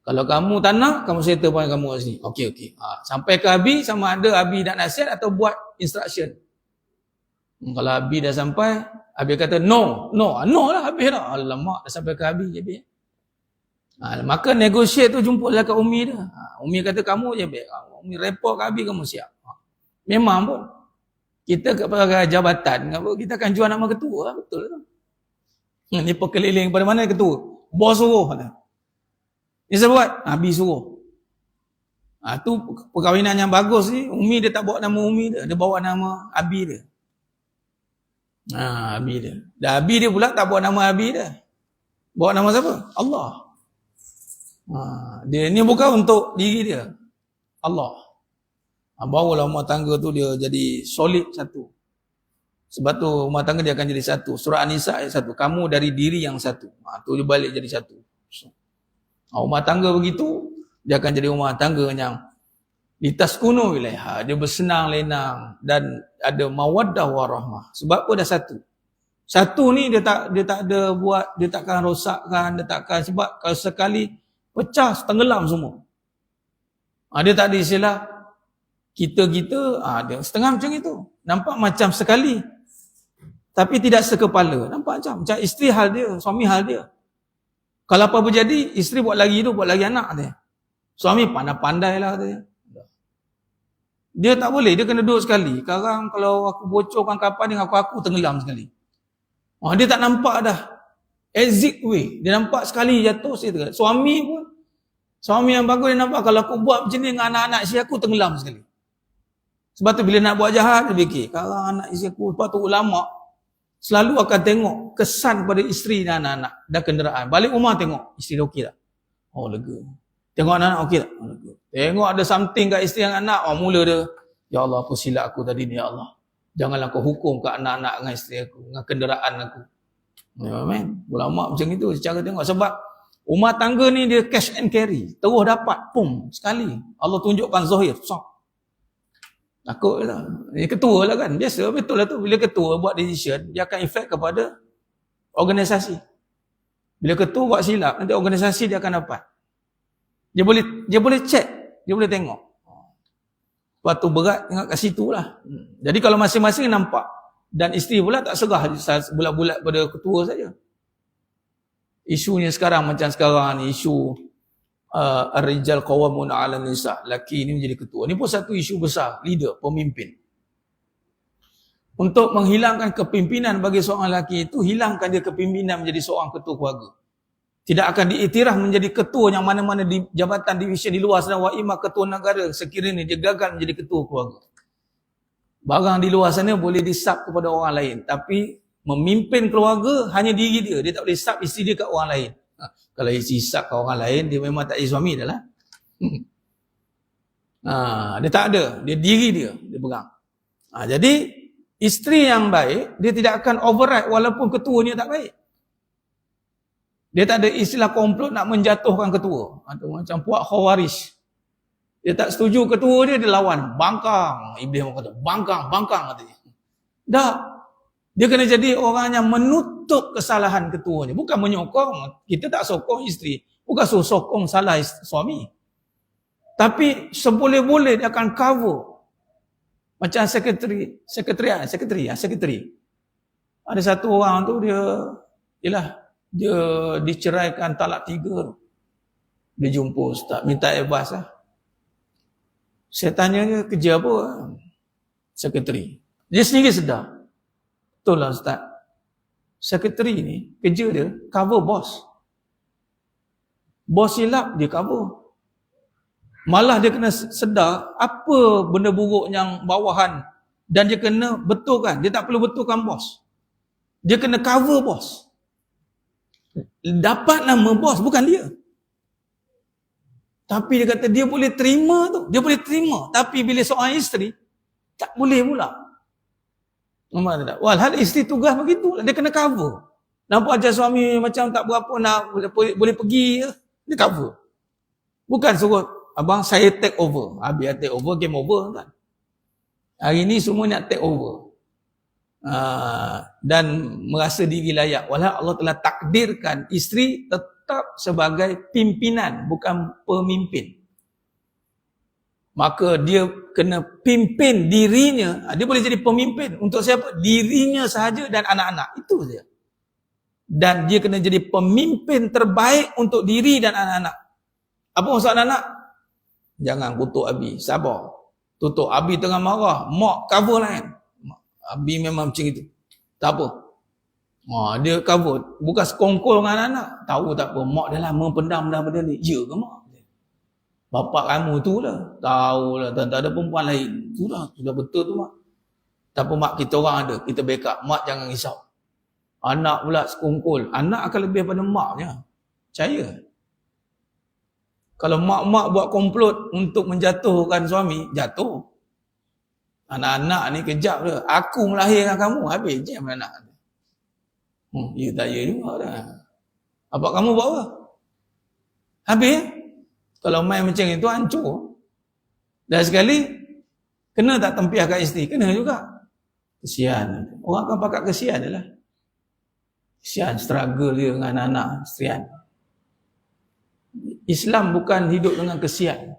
Kalau kamu tak nak, kamu settle pun kamu kat sini. Okey. Sampai ke Abi, sama ada Abi nak nasihat atau buat instruction. Kalau Abi dah sampai, Abi kata no lah, habis dah. Alamak, dah sampai ke Abi je. Maka negotiate tu jumpalah kat Umi dia. Umi kata kamu je Abi. Umi report ke Abi, kamu siap. Memang pun. Kita kepada jabatan, kita akan jual nama ketua. Betul tak? Ni perkeliling pada mana ketua? Bos suruh. Ni saya buat, Abi suruh. Tu perkahwinan yang bagus ni, Umi dia tak bawa nama Umi dia. Dia bawa nama Abi dia. Abi dia. Dan Abi dia pula tak bawa nama Abi dia. Bawa nama siapa? Allah. Dia ni bukan untuk diri dia. Allah. Barulah rumah tangga tu dia jadi solid satu. Sebab tu rumah tangga dia akan jadi satu. Surah An-Nisa ayat 1. Kamu dari diri yang satu. Tu dia balik jadi satu. Rumah tangga begitu, dia akan jadi rumah tangga yang litaskunu ilaiha. Dia bersenang lenang dan ada mawaddah warahmah. Sebab apa dah satu. Satu ni dia tak ada buat, dia takkan rosakkan, dia takkan, sebab kalau sekali pecah tenggelam semua. Dia tak ada istilah kita dia setengah macam itu. Nampak macam sekali tapi tidak sekepala. Nampak macam isteri hal dia, suami hal dia. Kalau apa berjadi, isteri buat lagi anak dia. Suami pandai-pandai lah dia. Dia tak boleh, dia kena duduk sekali. Sekarang kalau aku bocorkan kapal dengan aku tenggelam sekali. Dia tak nampak dah exit way. Dia nampak sekali jatuh, saya tenggelam. Suami yang bagus dia nampak, kalau aku buat macam ni dengan anak-anak isteri aku tenggelam sekali. Sebab tu bila nak buat jahat, dia fikir, kalau anak isteri aku, sebab tu ulama selalu akan tengok kesan pada isteri dan anak-anak dan kenderaan. Balik rumah tengok, isteri dia okey tak? Lega. Tengok anak-anak okey tak? Lega. Tengok ada something kat isteri dan anak, mula dia, ya Allah, apa silap aku tadi ni, ya Allah. Janganlah kau hukum kat anak-anak dengan isteri aku, dengan kenderaan aku. Ulama macam itu cara tengok. Sebab rumah tangga ni dia cash and carry. Terus dapat, sekali. Allah tunjukkan zahir. Takut lah. Ini ketua lah kan. Biasa, betul lah tu. Bila ketua buat decision, dia akan efek kepada organisasi. Bila ketua buat silap, nanti organisasi dia akan dapat. Dia boleh check. Dia boleh tengok. Lepas tu berat tengok kat situ lah. Jadi kalau masing-masing nampak. Dan isteri pula tak serah bulat-bulat pada ketua saja. Isunya sekarang macam sekarang ni, isu Ar-Rijal Qawwamuna 'alan Nisa, laki ni menjadi ketua. Ni pun satu isu besar, leader, pemimpin. Untuk menghilangkan kepimpinan bagi seorang lelaki itu, hilangkan dia kepimpinan menjadi seorang ketua keluarga. Tidak akan diiktiraf menjadi ketua yang mana-mana di jabatan divisi di luar sana, wa imam ketua negara sekiranya dia gagal menjadi ketua keluarga. Barang di luar sana boleh disab kepada orang lain, tapi memimpin keluarga hanya diri dia. Dia tak boleh sab isteri dia kat orang lain. Kalau isteri sab kat orang lain, dia memang tak jadi suami dah lah. Dia tak ada. Dia diri dia pegang. Jadi isteri yang baik, dia tidak akan override walaupun ketuanya tak baik. Dia tak ada istilah komplot nak menjatuhkan ketua. Macam puak Khawarij. Dia tak setuju ketua dia lawan. Bangkang. Iblis orang kata, bangkang katanya. Tak. Dia kena jadi orang yang menutup kesalahan ketuanya. Bukan menyokong. Kita tak sokong isteri. Bukan sokong salah suami. Tapi seboleh-boleh dia akan cover. Macam sekretari. Ada satu orang tu dia diceraikan talak 3. Dia jumpa ustaz, minta advice lah. Saya tanya dia, kerja apa? Sekretari. Dia sendiri sedar. Betul lah ustaz. Sekretari ni, kerja dia cover bos. Bos silap, dia cover. Malah dia kena sedar apa benda buruk yang bawahan. Dan dia kena betulkan. Dia tak perlu betulkan bos. Dia kena cover bos. Dapat nama bos, bukan dia. Tapi dia kata dia boleh terima tu. Dia boleh terima. Tapi bila seorang isteri, tak boleh pula. Walhal isteri tugas begitu. Dia kena cover. Nampak macam suami macam tak berapa nak boleh pergi je, dia cover. Bukan suruh abang saya take over. Habis take over, game over kan. Hari ni semua nak take over. Dan merasa diri layak. Walau Allah telah takdirkan isteri tetap sebagai pimpinan, bukan pemimpin. Maka dia kena pimpin dirinya. Dia boleh jadi pemimpin untuk siapa? Dirinya sahaja dan anak-anak. Itu saja. Dan dia kena jadi pemimpin terbaik untuk diri dan anak-anak. Apa maksud anak-anak? Jangan kutuk Abi. Sabar. Tutup. Abi tengah marah. Mak cover lain. Abi memang macam itu. Tak apa. Dia cover. Bukan sekongkol dengan anak-anak. Tahu tak apa. Mak dah lama pendam dah benda ni. Ya ke mak? Bapak kamu tu lah. Tahu lah. Tak ada perempuan lain. Sudah betul tu mak. Tak apa mak, kita orang ada. Kita backup. Mak jangan risau. Anak pula sekongkol. Anak akan lebih pada maknya. Percaya. Kalau mak-mak buat komplot untuk menjatuhkan suami, jatuh. Anak-anak ni kejap dia. Aku melahirkan kamu, habis je anak. Ya tak ya juga dah. Apa kamu buat apa? Habis. Kalau main macam itu, hancur. Dan sekali, kena tak tempiahkan isteri? Kena juga. Kesian. Orang akan pakat kesian je lah. Kesian, struggle dia dengan anak-anak, kesian. Islam bukan hidup dengan kesian.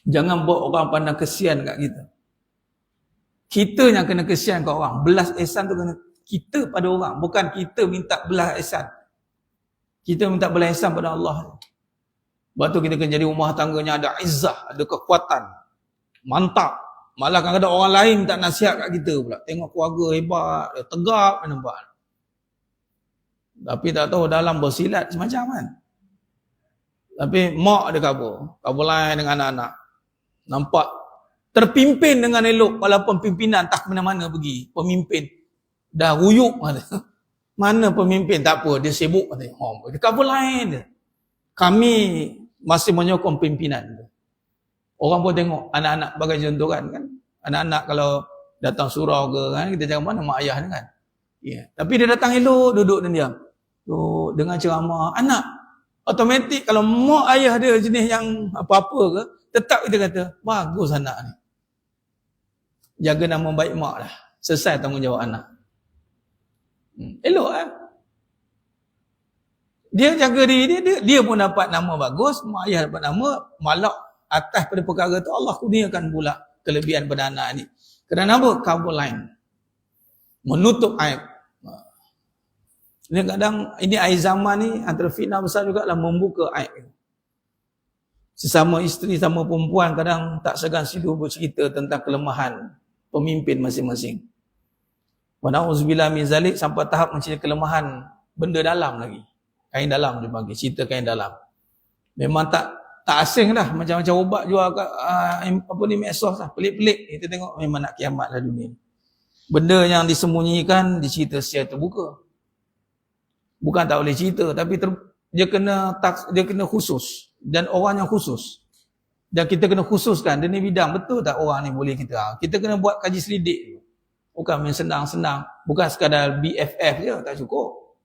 Jangan buat orang pandang kesian kat kita. Kita yang kena kesian kat orang. Belas ihsan tu kena kita pada orang. Bukan kita minta belas ihsan. Kita minta belas ihsan pada Allah. Sebab tu kita kena jadi rumah tangganya ada izzah, ada kekuatan. Mantap. Malah kadang-kadang orang lain minta nasihat kat kita pula. Tengok keluarga hebat, tegak, nampak. Tapi tak tahu dalam bersilat semacam kan. Tapi mak dia kabur lain dengan anak-anak. Nampak terpimpin dengan elok walaupun pimpinan tak ke mana-mana pergi. Pemimpin dah ruyuk mana pemimpin tak apa, dia sibuk katanya. Dia kabur lain dia. Kami masih menyokong pimpinan. Orang pun tengok anak-anak bagai contoh kan. Anak-anak kalau datang surau ke kan, kita cakap mana mak ayah ni kan. Yeah. Tapi dia datang elok, duduk dan diam. Duduk dengan ceramah. Anak automatik kalau mak ayah dia jenis yang apa-apa ke, tetap kita kata, bagus anak ni. Jaga nama baik mak lah. Selesai tanggungjawab anak. Elok lah. Dia jaga diri dia pun dapat nama bagus, mak ayah dapat nama, malah atas pada perkara tu Allah kurniakan pula kelebihan pada anak ni. Kerana apa? Cover line. Menutup aib. Kadang ini air zaman ni antara fitnah besar juga lah membuka aib. Sesama isteri sama perempuan kadang tak segan sidu bercerita tentang kelemahan pemimpin masing-masing. Wa na'udzubillah min zalik, sampai tahap mencari kelemahan benda dalam lagi. Kain dalam dia panggil, cerita kain dalam. Memang tak asing dah, macam-macam ubat jual kat medsos lah, pelik-pelik. Kita tengok memang nak kiamat lah dunia. Benda yang disembunyikan dicerita secara terbuka. Bukan tak boleh cerita, tapi dia kena khusus dan orang yang khusus. Dan kita kena khususkan dia ni bidang betul tak orang ni boleh kita. Kita kena buat kaji selidik. Bukan main senang-senang, bukan sekadar BFF je, tak cukup.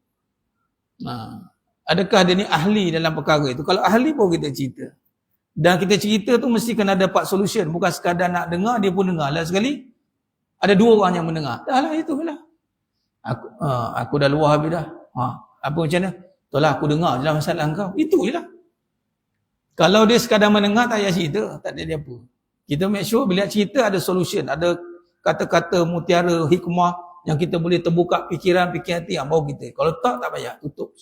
Adakah dia ni ahli dalam perkara itu? Kalau ahli pun kita cerita. Dan kita cerita tu mesti kena dapat solution, bukan sekadar nak dengar dia pun dengar. Lah sekali ada dua orang yang mendengar. Dah lah itulah. Aku dah luar habis dah. Apa macam mana? Itulah aku dengar dalam masalah kau. Itu je lah. Kalau dia sekadar mendengar, tak payah cerita. Tak ada dia apa. Kita make sure bila cerita ada solution. Ada kata-kata mutiara, hikmah yang kita boleh terbuka fikiran-fikiran hati yang baru kita. Kalau tak payah. Tutup.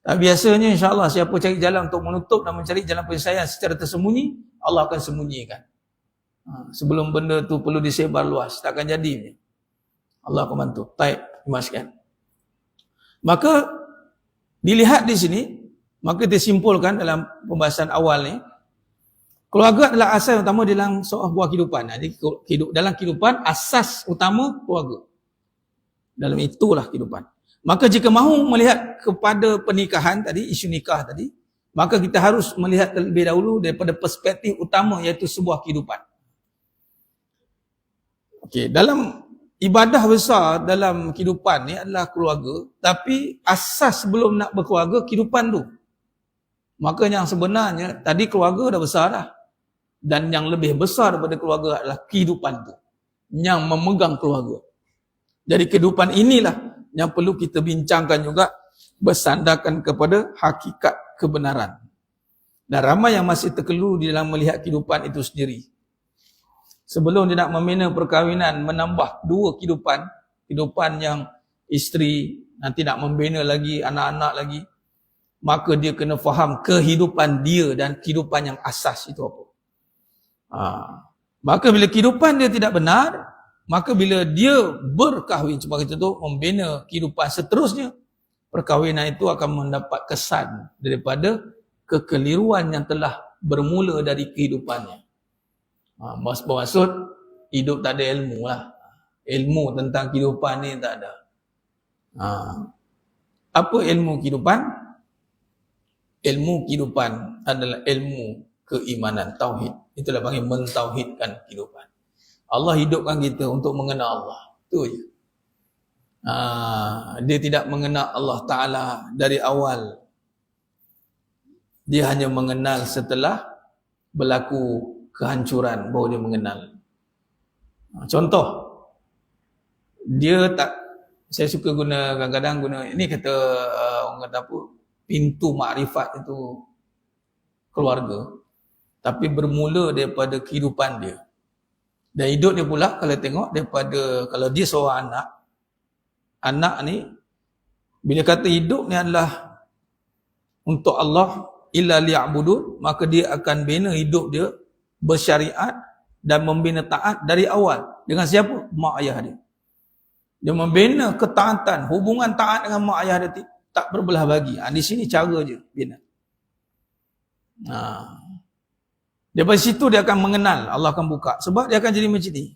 Tak biasanya insyaAllah siapa cari jalan untuk menutup dan mencari jalan penyelesaian secara tersembunyi, Allah akan sembunyikan. Sebelum benda tu perlu disebar luas. Tak akan jadi. Allah akan bantu. Baik. Terima kasih. Maka dilihat di sini, maka disimpulkan dalam pembahasan awal ni, keluarga adalah asas utama dalam sebuah kehidupan. Jadi dalam kehidupan asas utama keluarga. Dalam itulah kehidupan. Maka jika mahu melihat kepada pernikahan tadi, isu nikah tadi, maka kita harus melihat terlebih dahulu daripada perspektif utama iaitu sebuah kehidupan. Okey, dalam ibadah besar dalam kehidupan ni adalah keluarga, tapi asas sebelum nak berkeluarga, kehidupan tu. Maka yang sebenarnya, tadi keluarga dah besar dah. Dan yang lebih besar daripada keluarga adalah kehidupan tu, yang memegang keluarga. Jadi kehidupan inilah yang perlu kita bincangkan juga, bersandarkan kepada hakikat kebenaran. Dan ramai yang masih terkeliru di dalam melihat kehidupan itu sendiri. Sebelum dia nak membina perkahwinan, menambah dua kehidupan, kehidupan yang isteri, nanti nak membina lagi anak-anak lagi, maka dia kena faham kehidupan dia dan kehidupan yang asas itu apa. Maka bila kehidupan dia tidak benar, maka bila dia berkahwin sebagai contoh, membina kehidupan seterusnya, perkahwinan itu akan mendapat kesan daripada kekeliruan yang telah bermula dari kehidupannya. Maksud hidup tak ada ilmu lah. Ilmu tentang kehidupan ni tak ada. Apa ilmu kehidupan? Ilmu kehidupan adalah ilmu keimanan, tauhid. Itulah panggil mentauhidkan kehidupan. Allah hidupkan kita untuk mengenal Allah. Itu je. Dia tidak mengenal Allah Ta'ala dari awal. Dia hanya mengenal setelah berlaku kehancuran baru dia mengenal. Contoh, dia tak, saya suka guna, kadang-kadang guna, ini kata orang kata apa, pintu makrifat itu keluarga, tapi bermula daripada kehidupan dia. Dan hidup dia pula kalau tengok daripada, kalau dia seorang anak ni, bila kata hidup ni adalah untuk Allah, illa liya'budun, maka dia akan bina hidup dia bersyariat dan membina taat dari awal. Dengan siapa? Mak ayah dia. Dia membina ketaatan, hubungan taat dengan mak ayah dia tak berbelah bagi. Di sini cara je bina. Daripada situ dia akan mengenal, Allah akan buka. Sebab dia akan jadi macam ni.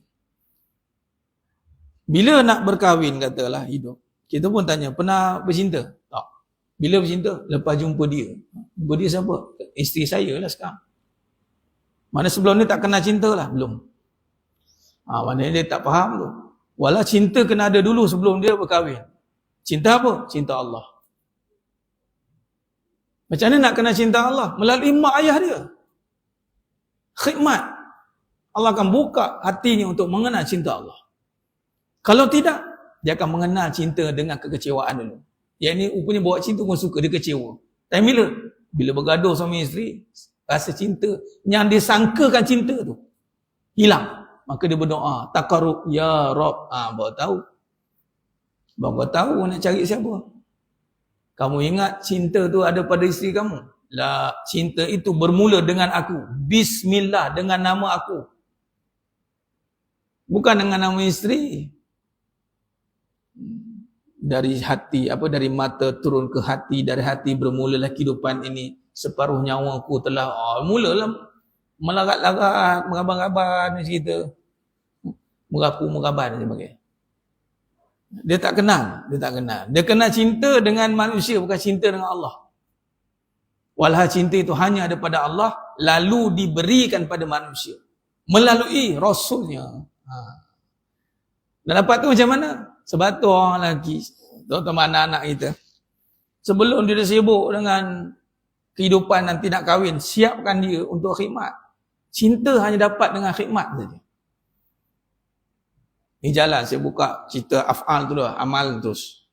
Bila nak berkahwin, katalah hidup, kita pun tanya, pernah bercinta? Tak. Bila bercinta? Lepas jumpa dia. Jumpa dia siapa? Isteri saya lah sekarang. Mana sebelum ni tak kenal cinta lah? Belum. Maknanya dia tak faham tu. Walau cinta kena ada dulu sebelum dia berkahwin. Cinta apa? Cinta Allah. Macam mana nak kenal cinta Allah? Melalui mak ayah dia. Khidmat. Allah akan buka hatinya untuk mengenal cinta Allah. Kalau tidak, dia akan mengenal cinta dengan kekecewaan dulu. Yang ni rupanya bawa cinta pun suka, dia kecewa. Tapi bila bergaduh suami isteri, rasa cinta yang dia sangkakan cinta tu hilang. Maka dia berdoa, taqarrub ya Rabb. Baru tahu nak cari siapa. Kamu ingat cinta tu ada pada isteri kamu? Lah, cinta itu bermula dengan aku. Bismillah, dengan nama aku. Bukan dengan nama isteri. Dari hati, dari mata turun ke hati, dari hati bermulalah kehidupan ini. Separuh nyawaku telah, mulalah melarat-larat, meraban-raban macam kita. Merapu-meraban dia panggil. Dia tak kenal. Dia kenal cinta dengan manusia, bukan cinta dengan Allah. Walhal cinta itu hanya ada pada Allah, lalu diberikan pada manusia melalui Rasulnya. Dan dapat tu macam mana? Sebab tu orang lelaki, terutama anak-anak kita, sebelum dia dah sibuk dengan kehidupan nanti nak kahwin, siapkan dia untuk khidmat. Cinta hanya dapat dengan khidmat saja. Ni jalan, saya buka cerita af'al tu dah, amal terus.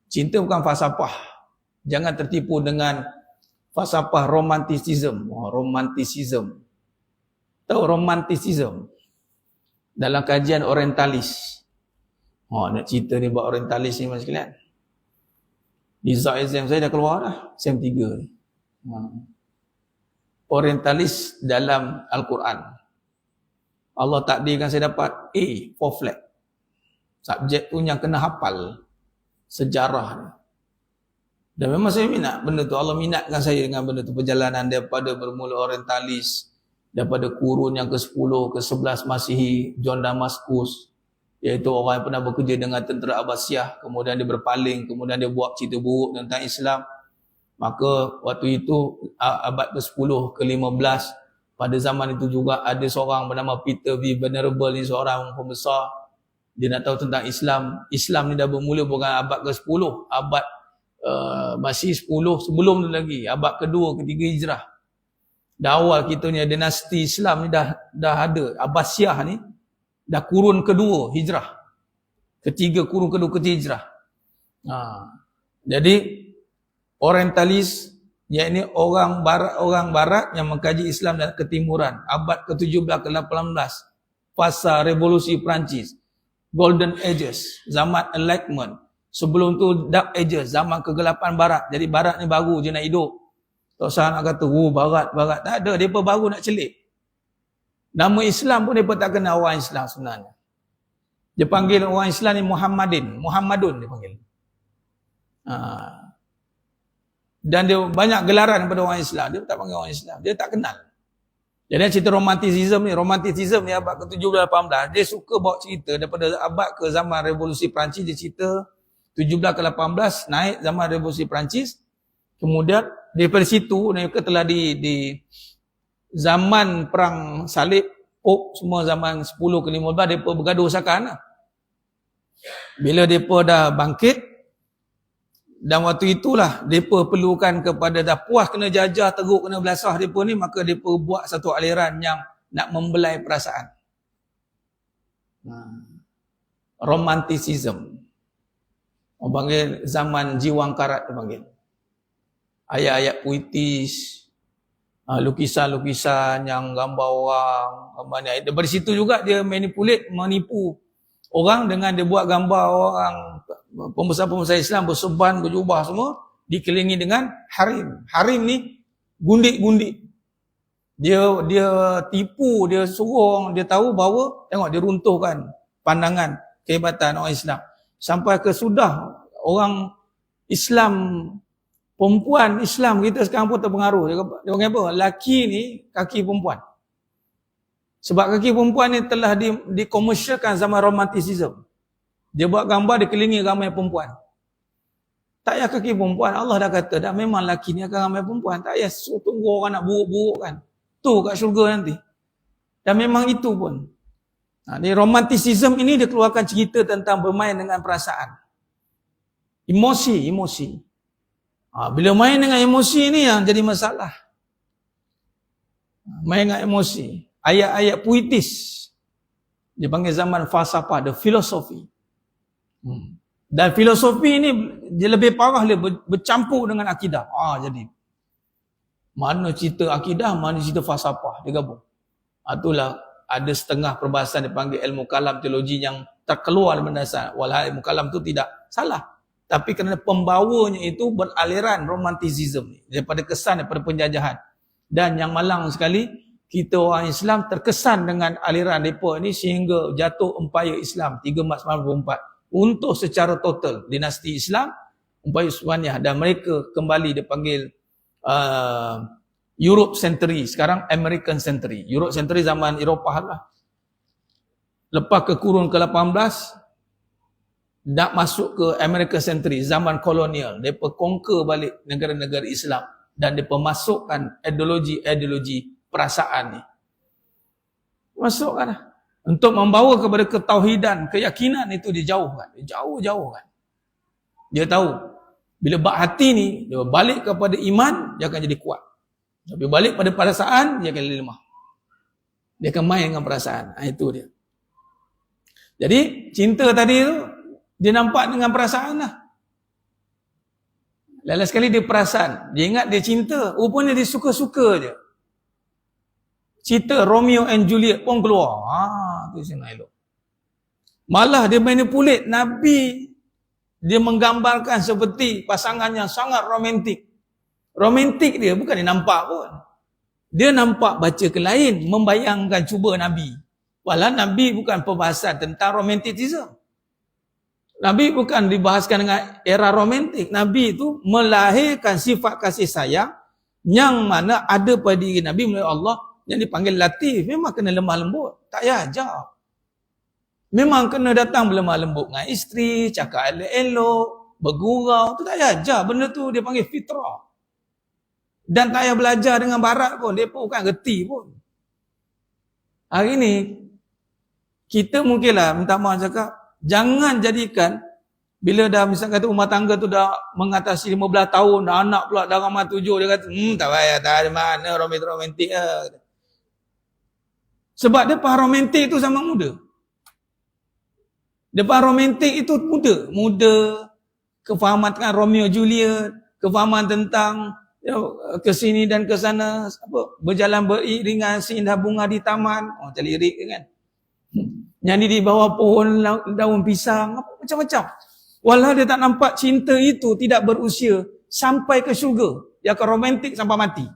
Cinta bukan falsafah. Jangan tertipu dengan falsafah romanticism. Romanticism. Tahu romanticism? Dalam kajian orientalis. Nak cerita ni buat orientalis ni mas sekalian. Result exam saya dah keluar dah. Sem 3 ni. Orientalis dalam Al-Quran. Allah takdirkan saya dapat A, 4 flat. Subjek tu yang kena hafal sejarah ni. Dan memang saya minat benda tu. Allah minatkan saya dengan benda tu. Perjalanan daripada bermula orientalis, daripada kurun yang ke-10, ke-11 Masihi, John Damascus, iaitu orang yang pernah bekerja dengan tentera Abbasiyah, kemudian dia berpaling, kemudian dia buat cerita buruk tentang Islam. Maka waktu itu abad ke-10, ke-15, pada zaman itu juga ada seorang bernama Peter V. Venerable, ni seorang pembesar. Dia nak tahu tentang Islam. Islam ni dah bermula bukan abad ke-10, abad masih 10 sebelum tu lagi, abad kedua, ketiga Hijrah. Dah awal kita ni dinasti Islam ni dah ada. Abbasiyah ni dah kurun kedua Hijrah. Ketiga kurun kedua ketiga Hijrah. Jadi orientalis, yakni orang barat yang mengkaji Islam dan ketimuran, abad ke-17 ke-18, fasa revolusi Perancis, Golden Ages, zaman Enlightenment. Sebelum tu Dark Ages, zaman kegelapan barat. Jadi barat ni baru je nak hidup. Tak usah nak kata, barat. Tak ada, mereka baru nak celik. Nama Islam pun mereka tak kenal orang Islam sebenarnya. Dia panggil orang Islam ni Muhammadun dia panggil. Dan dia banyak gelaran kepada orang Islam. Dia tak panggil orang Islam, dia tak kenal. Jadi cerita romantisisme ni abad ke-17-18, dia suka bawa cerita daripada abad ke zaman revolusi Perancis. Dia cerita 17 ke 18 naik zaman revolusi Perancis. Kemudian daripada situ mereka telah di zaman perang salib, Pope semua zaman 10 ke 15 mereka bergaduh sakan. Bila mereka dah bangkit, dan waktu itulah mereka perlukan kepada dah puas kena jajah, teruk kena belasah mereka ni, maka mereka buat satu aliran yang nak membelai perasaan. Romanticism. Orang panggil zaman jiwang karat dia panggil. Ayat-ayat puitis, lukisan-lukisan yang gambar orang, daripada situ juga dia menipu orang dengan dia buat gambar orang pembesar-pembesar Islam bersuban, berjubah semua, dikelilingi dengan harim. Harim ni gundik-gundik. Dia tipu, dia suruh, dia tahu bahawa tengok dia runtuhkan pandangan kehebatan orang Islam. Sampai ke sudah orang Islam, perempuan Islam kita sekarang pun terpengaruh. Dia panggil apa? Laki ni kaki perempuan. Sebab kaki perempuan ni telah dikomersialkan zaman romanticism. Dia buat gambar dikelilingi ramai perempuan. Tak payah kaki perempuan. Allah dah kata dah memang laki ni akan ramai perempuan. Tak payah tunggu orang nak buruk-buruk kan. Tu kat syurga nanti. Dan memang itu pun. Di romanticism ini dia keluarkan cerita tentang bermain dengan perasaan. Emosi. Bila main dengan emosi ni yang jadi masalah. Main dengan emosi. Ayat-ayat puitis. Dia panggil zaman falsafah, the philosophy. Dan filosofi ni dia lebih parah, dia bercampur dengan akidah. Jadi mana cerita akidah, mana cerita falsafah, dia gabung. Itulah ada setengah perbahasan dipanggil ilmu kalam teologi yang terkeluar dari dasar. Walhal ilmu kalam tu tidak salah. Tapi kerana pembawanya itu beraliran romanticism ni. Daripada kesan, daripada penjajahan. Dan yang malang sekali, kita orang Islam terkesan dengan aliran mereka ni sehingga jatuh empayar Islam 3 Mac 1994. Untuk secara total dinasti Islam, empayar Utsmaniyah, dan mereka kembali dipanggil Europe century, sekarang American century. Europe century zaman Eropah lah. Lepas ke kurun ke-18 nak masuk ke American century, zaman kolonial. Mereka conquer balik negara-negara Islam dan mereka masukkan ideologi perasaan ni. Masukkan lah. Untuk membawa kepada ketauhidan, keyakinan itu dijauhkan. Jauh-jauhkan. Dia tahu bila bab hati ni dia balik kepada iman, dia akan jadi kuat. Tapi balik pada perasaan, dia akan lemah. Dia akan main dengan perasaan. Itu dia. Jadi, cinta tadi tu, dia nampak dengan perasaan lah. Lain sekali dia perasan. Dia ingat dia cinta. Rupanya dia suka-suka je. Cerita Romeo and Juliet pun keluar. Itu saya elok. Malah dia manipulate Nabi. Dia menggambarkan seperti pasangan yang sangat romantik. Romantik dia bukan dia nampak pun. Dia nampak baca ke lain, membayangkan cuba Nabi. Walau Nabi bukan perbahasan tentang romanticism. Nabi bukan dibahaskan dengan era romantik. Nabi itu melahirkan sifat kasih sayang yang mana ada pada diri Nabi melalui Allah yang dipanggil latif. Memang kena lemah lembut. Tak payah ajar. Memang kena datang berlemah lembut dengan isteri, cakap elok-elok, bergurau. Tu tak payah ajar. Benda tu dia panggil fitrah. Dan tak payah belajar dengan barat pun. Dia pun bukan reti pun. Hari ni, kita mungkinlah minta maaf cakap, Jangan jadikan bila dah misalkan kata rumah tangga tu dah mengatasi 15 tahun, dah anak pula dah ramai 7, dia kata, tak payah, tak ada mana romantik lah. Sebab dia faham romantik tu sama muda. Dia faham romantik itu muda, kefahaman tentang Romeo Juliet, kefahaman tentang ke sini dan ke sana, berjalan beriringan seindah bunga di taman. Macam lirik kan. Nyanyi di bawah pohon daun pisang, macam-macam. Walau dia tak nampak cinta itu tidak berusia sampai ke syurga. Dia akan romantik sampai mati.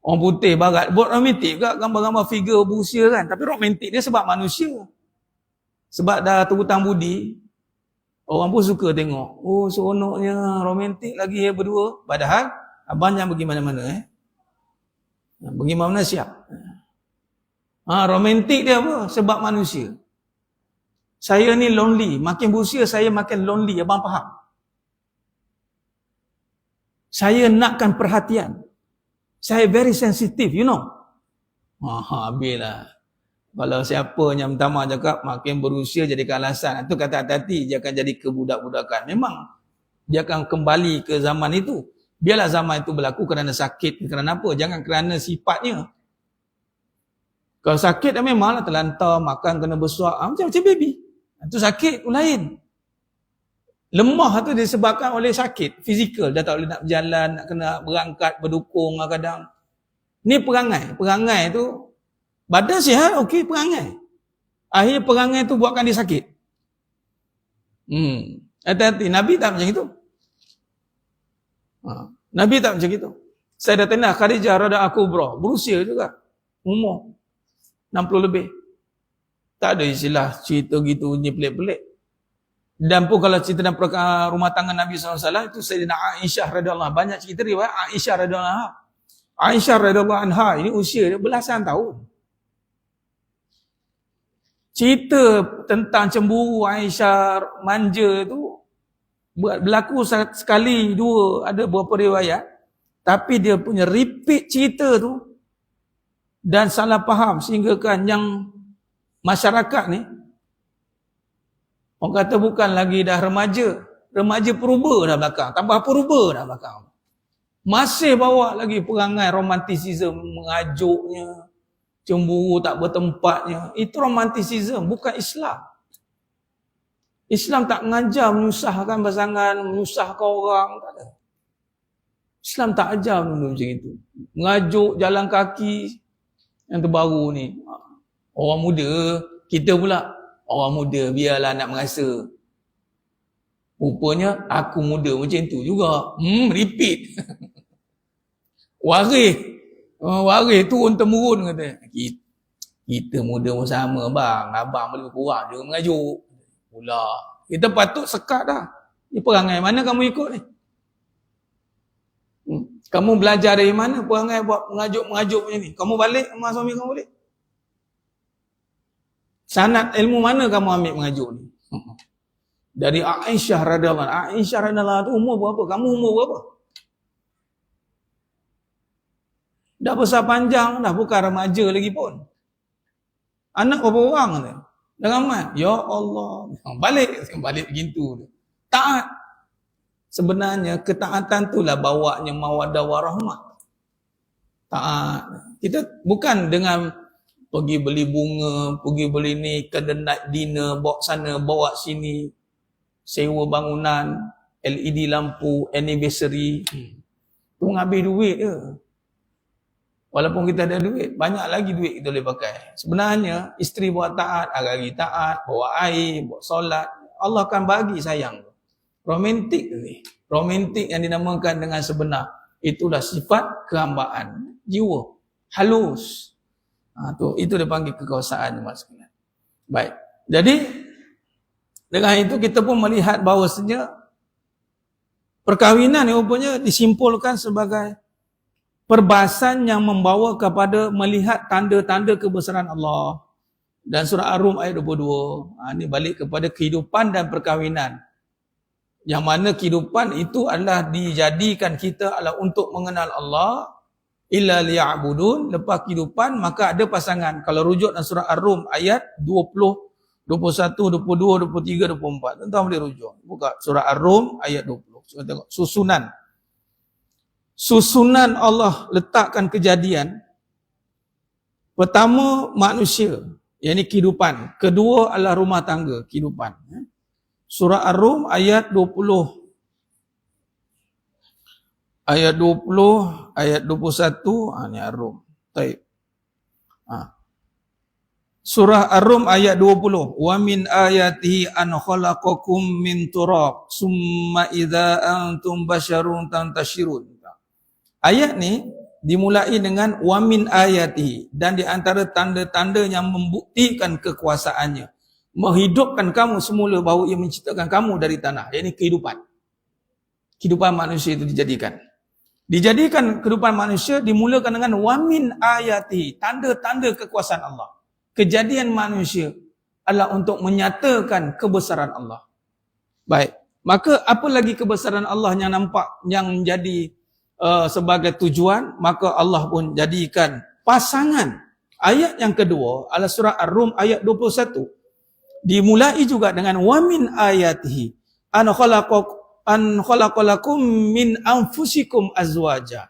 Orang putih barat buat romantik juga, gambar-gambar figure berusia kan. Tapi romantik dia sebab manusia. Sebab dah terhutang budi, orang pun suka tengok. Oh, seronoknya romantik lagi berdua. Padahal abang jangan pergi mana-mana. Pergi mana siap. Romantik dia apa? Sebab manusia. Saya ni lonely. Makin berusia saya makin lonely. Abang faham? Saya nakkan perhatian. Saya very sensitive, you know. Habislah. Kalau siapa yang minta maaf cakap makin berusia jadi alasan. Itu kata hati-hati dia akan jadi kebudak-budakan. Memang dia akan kembali ke zaman itu. Biarlah zaman itu berlaku kerana sakit, kerana apa? Jangan kerana sifatnya. Kalau sakit memanglah terlantar, makan kena bersuap. Macam baby. Itu sakit pun lain. Lemah tu disebabkan oleh sakit fizikal. Dah tak boleh nak berjalan, nak kena berangkat, berdukung kadang. Ni perangai. Perangai tu, badan sihat, okey perangai. Akhirnya perangai tu buatkan dia sakit. Hati-hati. Nabi tak macam itu. Nabi tak macam itu. Saya dah tanya Khadijah radhiyallahu kubra, berusia juga. Umur 60 lebih. Tak ada istilah cerita gitu ni pelik-pelik. Dan pun kalau cerita dalam rumah tangga Nabi SAW itu Sayyidina Aisyah radhiyallahu anha, banyak cerita riwayat Aisyah radhiyallahu anha. Aisyah radhiyallahu anha ini usia dia belasan tahun. Cerita tentang cemburu Aisyah manja tu berlaku sekali dua, ada beberapa riwayat, tapi dia punya repeat cerita tu dan salah faham sehingga kan yang masyarakat ni orang kata bukan lagi dah remaja purba dah belakang, tambah purba dah belakang. Masih bawa lagi perangai romantisisme, mengajuknya, cemburu tak bertempatnya. Itu romantisisme, bukan Islam. Islam tak mengajar menyusahkan pasangan, menyusahkan orang, tak ada. Islam tak ajar benda macam itu. Mengajuk jalan kaki yang terbaru ni. Orang muda, kita pula orang muda, biarlah nak merasa. Rupanya aku muda macam tu juga. Repeat. Waris turun-temurun kata. Kita muda pun sama bang. Abang boleh kurang juga mengajuk. Pula. Kita patut sekat dah. Ni perangai mana kamu ikut ni? Kamu belajar dari mana perangai buat mengajuk-mengajuk macam ni? Kamu balik sama suami kamu balik? Sanad ilmu mana kamu ambil mengajuk ni? Dari Aisyah radhiyallahu anha. Aisyah radhiyallahu anha tu umur berapa? Kamu umur berapa? Dah besar panjang dah, bukan remaja lagi pun. Anak berapa orang ni? Dah ramai. Ya Allah. Balik begitu. Taat. Sebenarnya ketaatan itulah bawanya mawaddah warahmah. Taat. Kita bukan dengan pergi beli bunga, pergi beli ni, kedai dinner, bawa sana, bawa sini, sewa bangunan, LED lampu, anniversary. Tu habis duit je. Walaupun kita ada duit, banyak lagi duit kita boleh pakai. Sebenarnya, isteri buat taat, hari taat, bawa air, buat solat, Allah akan bagi sayang. Romantik ni. Romantik yang dinamakan dengan sebenar. Itulah sifat kehambaan. Jiwa. Halus. Itu dia panggil kekuasaan. Baik. Jadi, dengan itu kita pun melihat bahawasanya perkahwinan yang rupanya disimpulkan sebagai perbahasan yang membawa kepada melihat tanda-tanda kebesaran Allah. Dan surah Ar-Rum ayat 22. Ini balik kepada kehidupan dan perkahwinan. Yang mana kehidupan itu adalah dijadikan kita adalah untuk mengenal Allah. illa liya'budun, lepas kehidupan maka ada pasangan. Kalau rujuk dalam surah Ar-Rum ayat 20, 21, 22, 23, 24. Tuan-tuan boleh rujuk. Buka surah Ar-Rum ayat 20. Cuba tengok susunan. Susunan Allah letakkan kejadian. Pertama manusia, yakni kehidupan. Kedua adalah rumah tangga, kehidupan. Surah Ar-Rum ayat 20. Ayat 20, ayat 21, ni Ar-Rum. Baik. Surah Ar-Rum ayat 20. Wa min ayatihi an khalaqakum min turab summa idza antum basyarun tantashirun. Ayat ni dimulai dengan wa min ayatihi, dan di antara tanda-tanda yang membuktikan kekuasaannya, menghidupkan kamu semula bahawa ia menciptakan kamu dari tanah. Ini kehidupan. Kehidupan manusia itu dijadikan kehidupan manusia dimulakan dengan wa min ayatihi, tanda-tanda kekuasaan Allah. Kejadian manusia adalah untuk menyatakan kebesaran Allah. Baik, maka apa lagi kebesaran Allah yang nampak, yang menjadi sebagai tujuan? Maka Allah pun jadikan pasangan. Ayat yang kedua adalah surah Ar-Rum ayat 21. Dimulai juga dengan wa min ayatihi an khalaqalakum min anfusikum azwaja.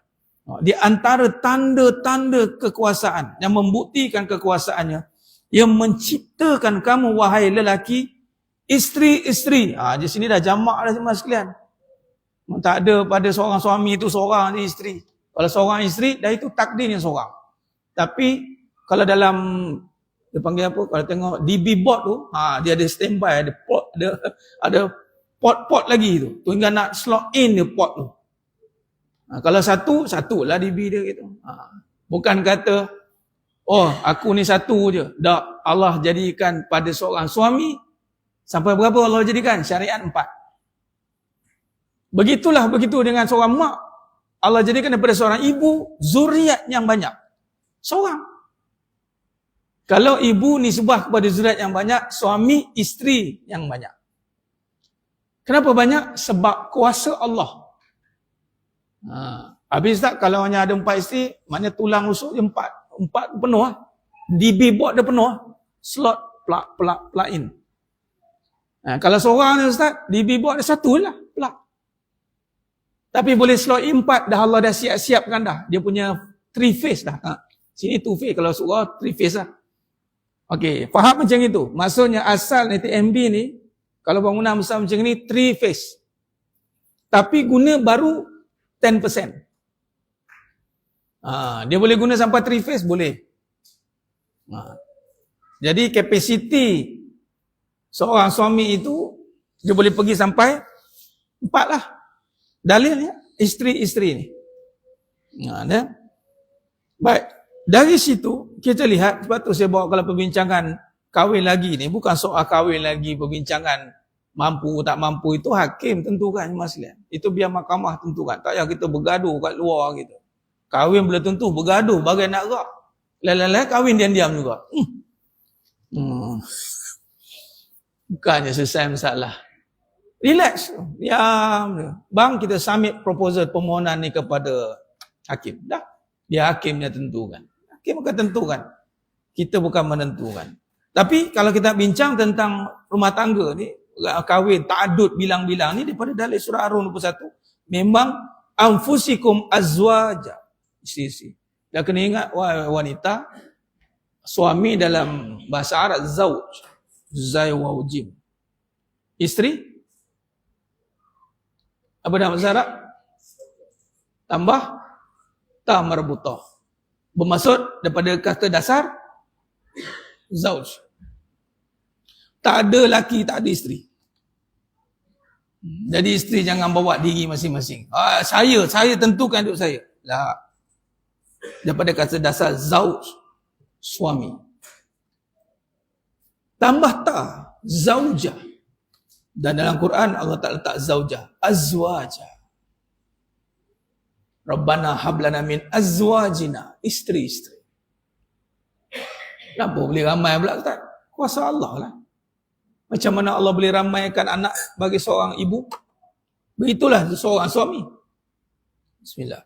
Di antara tanda-tanda kekuasaan yang membuktikan kekuasaannya, yang menciptakan kamu wahai lelaki, isteri-isteri. Di sini dah jamak dah semua sekalian. Tak ada pada seorang suami itu seorang je isteri. Kalau seorang isteri, dah itu takdirnya seorang. Tapi kalau dalam, dia panggil apa? Kalau tengok DB board tu, dia ada standby, ada pot, ada pot lagi tu. Tinggal nak slot in dia pot tu. Kalau satu lah DB dia gitu. Bukan kata, oh aku ni satu je. Tak, Allah jadikan pada seorang suami, sampai berapa Allah jadikan? Syariat 4. Begitulah begitu dengan seorang mak. Allah jadikan daripada seorang ibu zuriat yang banyak. Seorang. Kalau ibu nisbah kepada zuriat yang banyak, suami isteri yang banyak. Kenapa banyak? Sebab kuasa Allah. Habis tak kalau hanya ada 4 isteri, maknanya tulang rusuk dia 4 penuh lah. DB board dia penuh lah. Slot plug in. Kalau seorang ni Ustaz, DB board dia satu lah plug. Tapi boleh slot in 4 dah, Allah dah siap-siapkan dah. Dia punya 3 phase dah. Sini 2 phase, kalau surah 3 phase lah. Okey, faham macam itu. Maksudnya asal TMB ni, kalau bangunan besar macam ni 3 phase. Tapi guna baru 10%. Dia boleh guna sampai 3 phase, boleh. Jadi kapasiti seorang suami itu, dia boleh pergi sampai 4 lah. Dalilnya isteri-isteri ni. Baik. Dari situ kita lihat, sebab tu saya bawa kalau perbincangan kahwin lagi ni, bukan soal kahwin lagi, perbincangan mampu tak mampu itu hakim tentukan masalah. Itu biar mahkamah tentukan. Tak payah kita bergaduh kat luar gitu. Kahwin boleh tentu bergaduh bagai nak rak. Lelai kahwin diam-diam juga. Bukannya selesai masalah. Relax. Diam. Bang, kita submit proposal permohonan ni kepada hakim. Dah. Dia hakimnya tentukan. Hakim akan tentukan. Kita bukan menentukan. Tapi kalau kita bincang tentang rumah tangga ni, kahwin, ta'adud, bilang-bilang ni, daripada dalil surah Ar-Rum 21, memang anfusikum azwaja. Isteri-isteri. Dan kena ingat, wanita, suami dalam bahasa Arab, zawj. Zai waw jim. Isteri, apa dalam bahasa Arab? Tambah ta marbutah. Bermaksud daripada kata dasar zauj. Tak ada laki, tak ada isteri. Jadi isteri jangan bawa diri masing-masing. Saya tentukan hidup saya. Lah. Daripada kata dasar zauj, suami. Tambah ta, zaujah. Dan dalam Quran Allah tak letak zaujah, azwajah. Rabbana hablana min azwajina, isteri-isteri. Kenapa boleh ramai pula Ustaz? Kuasa Allah lah. Macam mana Allah boleh ramaikan anak bagi seorang ibu? Begitulah seorang suami. Bismillah.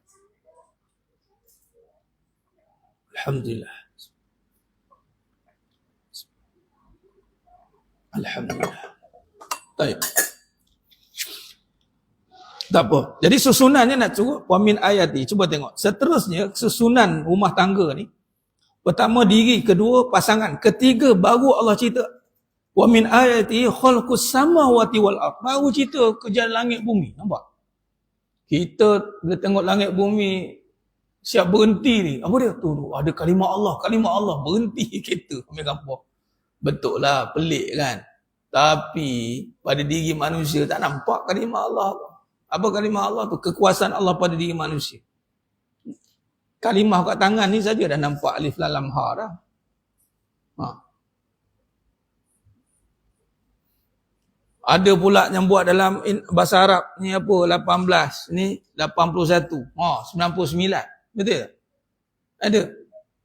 Alhamdulillah. Alhamdulillah. Baik. Tak apa. Jadi susunannya nak suruh wamin ayati. Cuba tengok. Seterusnya susunan rumah tangga ni. Pertama diri, kedua pasangan, ketiga baru Allah cerita wamin ayati khalqus samawati wal ardh. Baru cerita kejadian langit bumi. Nampak? Kita bila tengok langit bumi siap berhenti ni. Apa dia? Tu ada kalimah Allah berhenti kereta ambil gambar. Betul lah, pelik kan. Tapi pada diri manusia tak nampak kalimah Allah. Apa kalimah Allah tu? Kekuasaan Allah pada diri manusia. Kalimah kat tangan ni saja dah nampak alif lam ha dah. Ada pula yang buat dalam bahasa Arab ni apa? 18, ni 81. 99. Betul tak? Ada.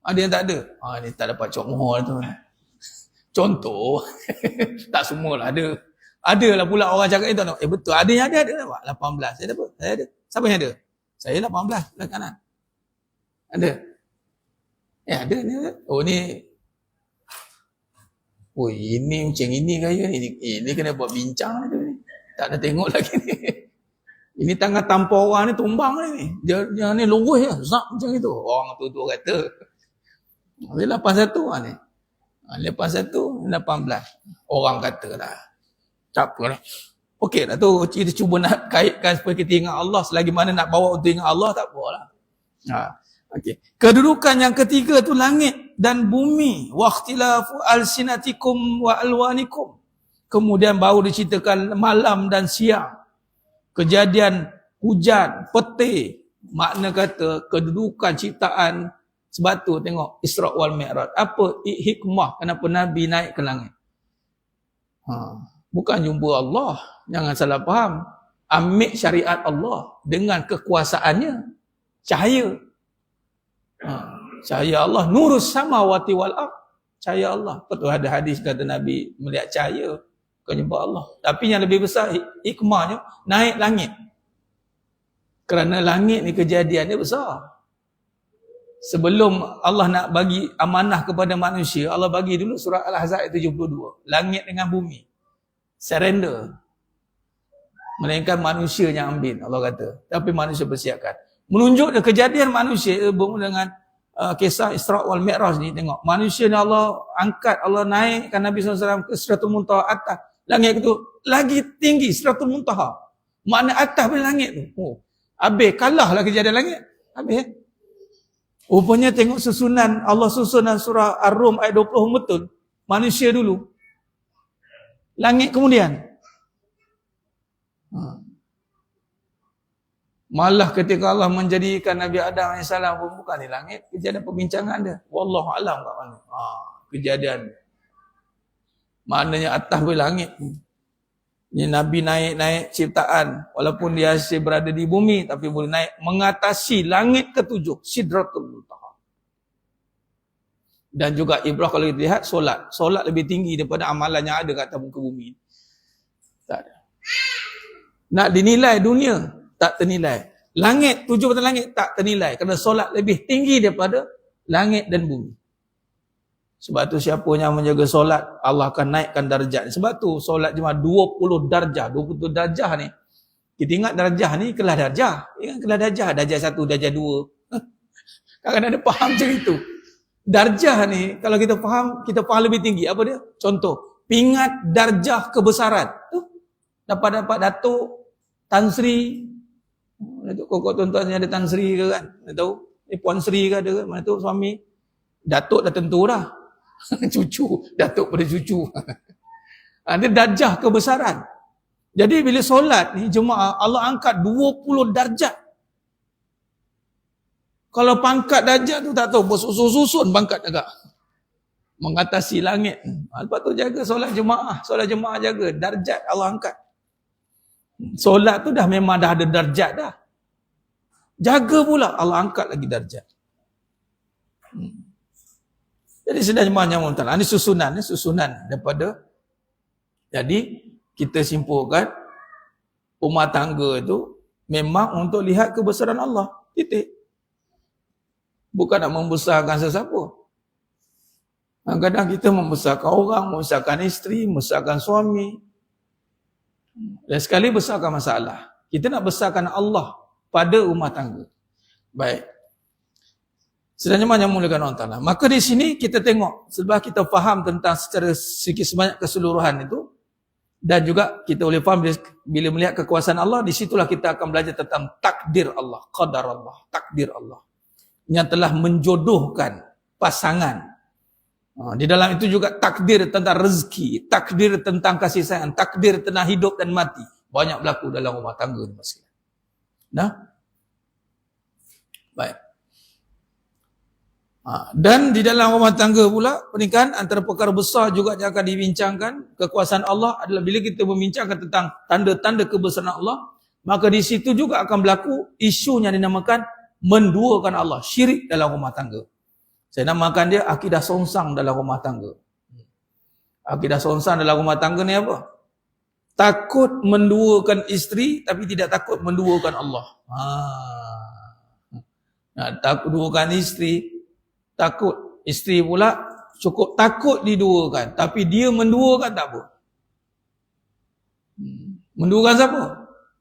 Ada yang tak ada. Ni tak dapat contoh tu. Contoh. Tak semualah ada. Adalah pula orang cakap itu. Betul. Ada yang ada nampak. 18. Saya ada apa? Saya ada. Siapa yang ada? Saya 18. Belah kanan. Ada. Ada ni. Oh ni. Oh ini macam ini kaya ni. Ini kena buat bincang tu ni. Tak nak tengok lagi ni. Ini tangan tanpa orang ni tumbang ni. Dia ni lurus je. Zap macam itu. Orang tu kata. Dia 81 ni. 81, 18. Orang kata lah. Tak apa lah. Okey lah tu. Kita cuba nak kaitkan supaya kita ingat Allah. Selagi mana nak bawa untuk ingat Allah, tak apalah. Okay. Kedudukan yang ketiga tu langit dan bumi. Waqtilafu alsinatikum wa alwanikum. Kemudian baru diceritakan malam dan siang. Kejadian hujan, petir. Makna kata kedudukan ciptaan. Sebab tu tengok Isra' wal Mi'raj. Apa hikmah kenapa Nabi naik ke langit? Bukan jumpa Allah. Jangan salah faham. Ambil syariat Allah dengan kekuasaannya. Cahaya. Cahaya Allah. Nurus samawati wal ardh. Cahaya Allah. Betul ada hadis kata Nabi melihat cahaya. Bukan jumpa Allah. Tapi yang lebih besar hikmahnya naik langit. Kerana langit ni kejadian dia besar. Sebelum Allah nak bagi amanah kepada manusia, Allah bagi dulu surah Al-Ahzab 72. Langit dengan bumi. Surrender. Melainkan manusia yang ambil, Allah kata. Tapi manusia bersiapkan. Menunjuk kejadian manusia dengan kisah Isra' wal Mi'raj ni. Tengok. Manusia ni Allah angkat, Allah naikkan Nabi SAW ke Sidratul Muntaha atas. Langit itu lagi tinggi, Sidratul Muntaha. Makna atas pada langit tu. Habis, kalahlah kejadian langit. Habis. Rupanya tengok susunan, Allah susun dalam surah Ar-Rum ayat 20 betul. Manusia dulu. Langit kemudian. Malah ketika Allah menjadikan Nabi Adam AS pun bukan di langit. Kejadian perbincangan dia. Wallahualam kat mana. Kejadian. Maknanya atas berlangit. Ini Nabi naik ciptaan. Walaupun dia masih berada di bumi. Tapi boleh naik mengatasi langit ketujuh. Sidratul Muntaha. Dan juga ibrah kalau kita lihat solat. Solat lebih tinggi daripada amalan yang ada kat atas muka bumi. Tak ada. Nak dinilai dunia. Tak ternilai. Langit, 7 bintang langit tak ternilai. Kerana solat lebih tinggi daripada langit dan bumi. Sebab tu siapa yang menjaga solat, Allah akan naikkan darjat. Sebab tu solat cuma 20 darjah. 20 darjah ni. Kita ingat darjah ni kelas darjah. Ingat kelas darjah. Darjah 1, darjah 2. Kadang-kadang ada faham macam itu. Darjah ni, kalau kita faham lebih tinggi. Apa dia? Contoh. Pingat darjah kebesaran. Dapat Datuk, Tan Sri. Datuk kokok tuan-tuan yang ada Tan Sri ke kan? Tak tahu. Puan Sri ke ada ke? Mana tu suami? Datuk dah tentu dah. Cucu, datuk pada cucu. Dia darjah kebesaran. Jadi bila solat ni jemaah Allah angkat 20 darjat. Kalau pangkat darjat tu tak tahu bersusun-susun pangkat agak. Mengatasi langit. Lepas tu jaga solat jemaah jaga darjat Allah angkat. Solat tu dah memang dah ada darjat dah. Jaga pula Allah angkat lagi darjat. Jadi sedang jemaah yang ini susunan daripada. Jadi kita simpulkan rumah tangga itu memang untuk lihat kebesaran Allah. Titik. bukan nak membesarkan sesiapa. Kadang-kadang kita membesarkan orang, membesarkan isteri, membesarkan suami. Dan sekali besarkan masalah. Kita nak besarkan Allah pada rumah tangga. Baik. Sedangkan yang memulakan Allah Ta'ala. Maka di sini kita tengok, setelah kita faham tentang secara sedikit sebanyak keseluruhan itu, dan juga kita boleh faham bila melihat kekuasaan Allah, di situlah kita akan belajar tentang takdir Allah, qadar Allah, takdir Allah. Yang telah menjodohkan pasangan. Di dalam itu juga takdir tentang rezeki, takdir tentang kasih sayang, takdir tentang hidup dan mati. Banyak berlaku dalam rumah tangga ni masih. Nah, baik. Dan di dalam rumah tangga pula, pernikahan antara perkara besar juga yang akan dibincangkan. Kekuasaan Allah adalah bila kita membincangkan tentang tanda-tanda kebesaran Allah, maka di situ juga akan berlaku isu yang dinamakan menduakan Allah, syirik dalam rumah tangga. Saya namakan dia akidah songsang dalam rumah tangga. Akidah songsang dalam rumah tangga ni apa? Takut menduakan isteri tapi tidak takut menduakan Allah. Takut duakan isteri, takut isteri pula cukup takut diduakan, tapi dia menduakan tak apa. Menduakan siapa?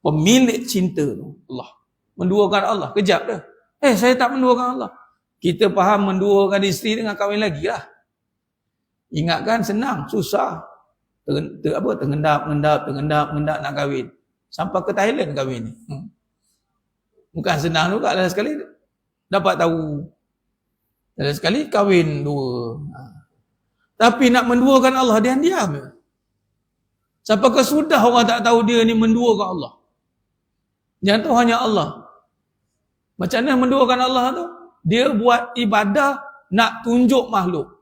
Pemilik cinta tu, Allah. Menduakan Allah, kejap dah. Saya tak menduakan Allah. Kita faham menduakan isteri dengan kahwin lagi lah. Ingatkan senang, susah. Tengendap nak kahwin. Sampai ke Thailand kahwin ni. Bukan senang juga lah sekali. Dapat tahu. Dan sekali kahwin dua. Tapi nak menduakan Allah, dia diam. Sampai ke sudah orang tak tahu dia ni menduakan Allah. Yang tu hanya Allah. Macam mana menduakan Allah tu? Dia buat ibadah nak tunjuk makhluk.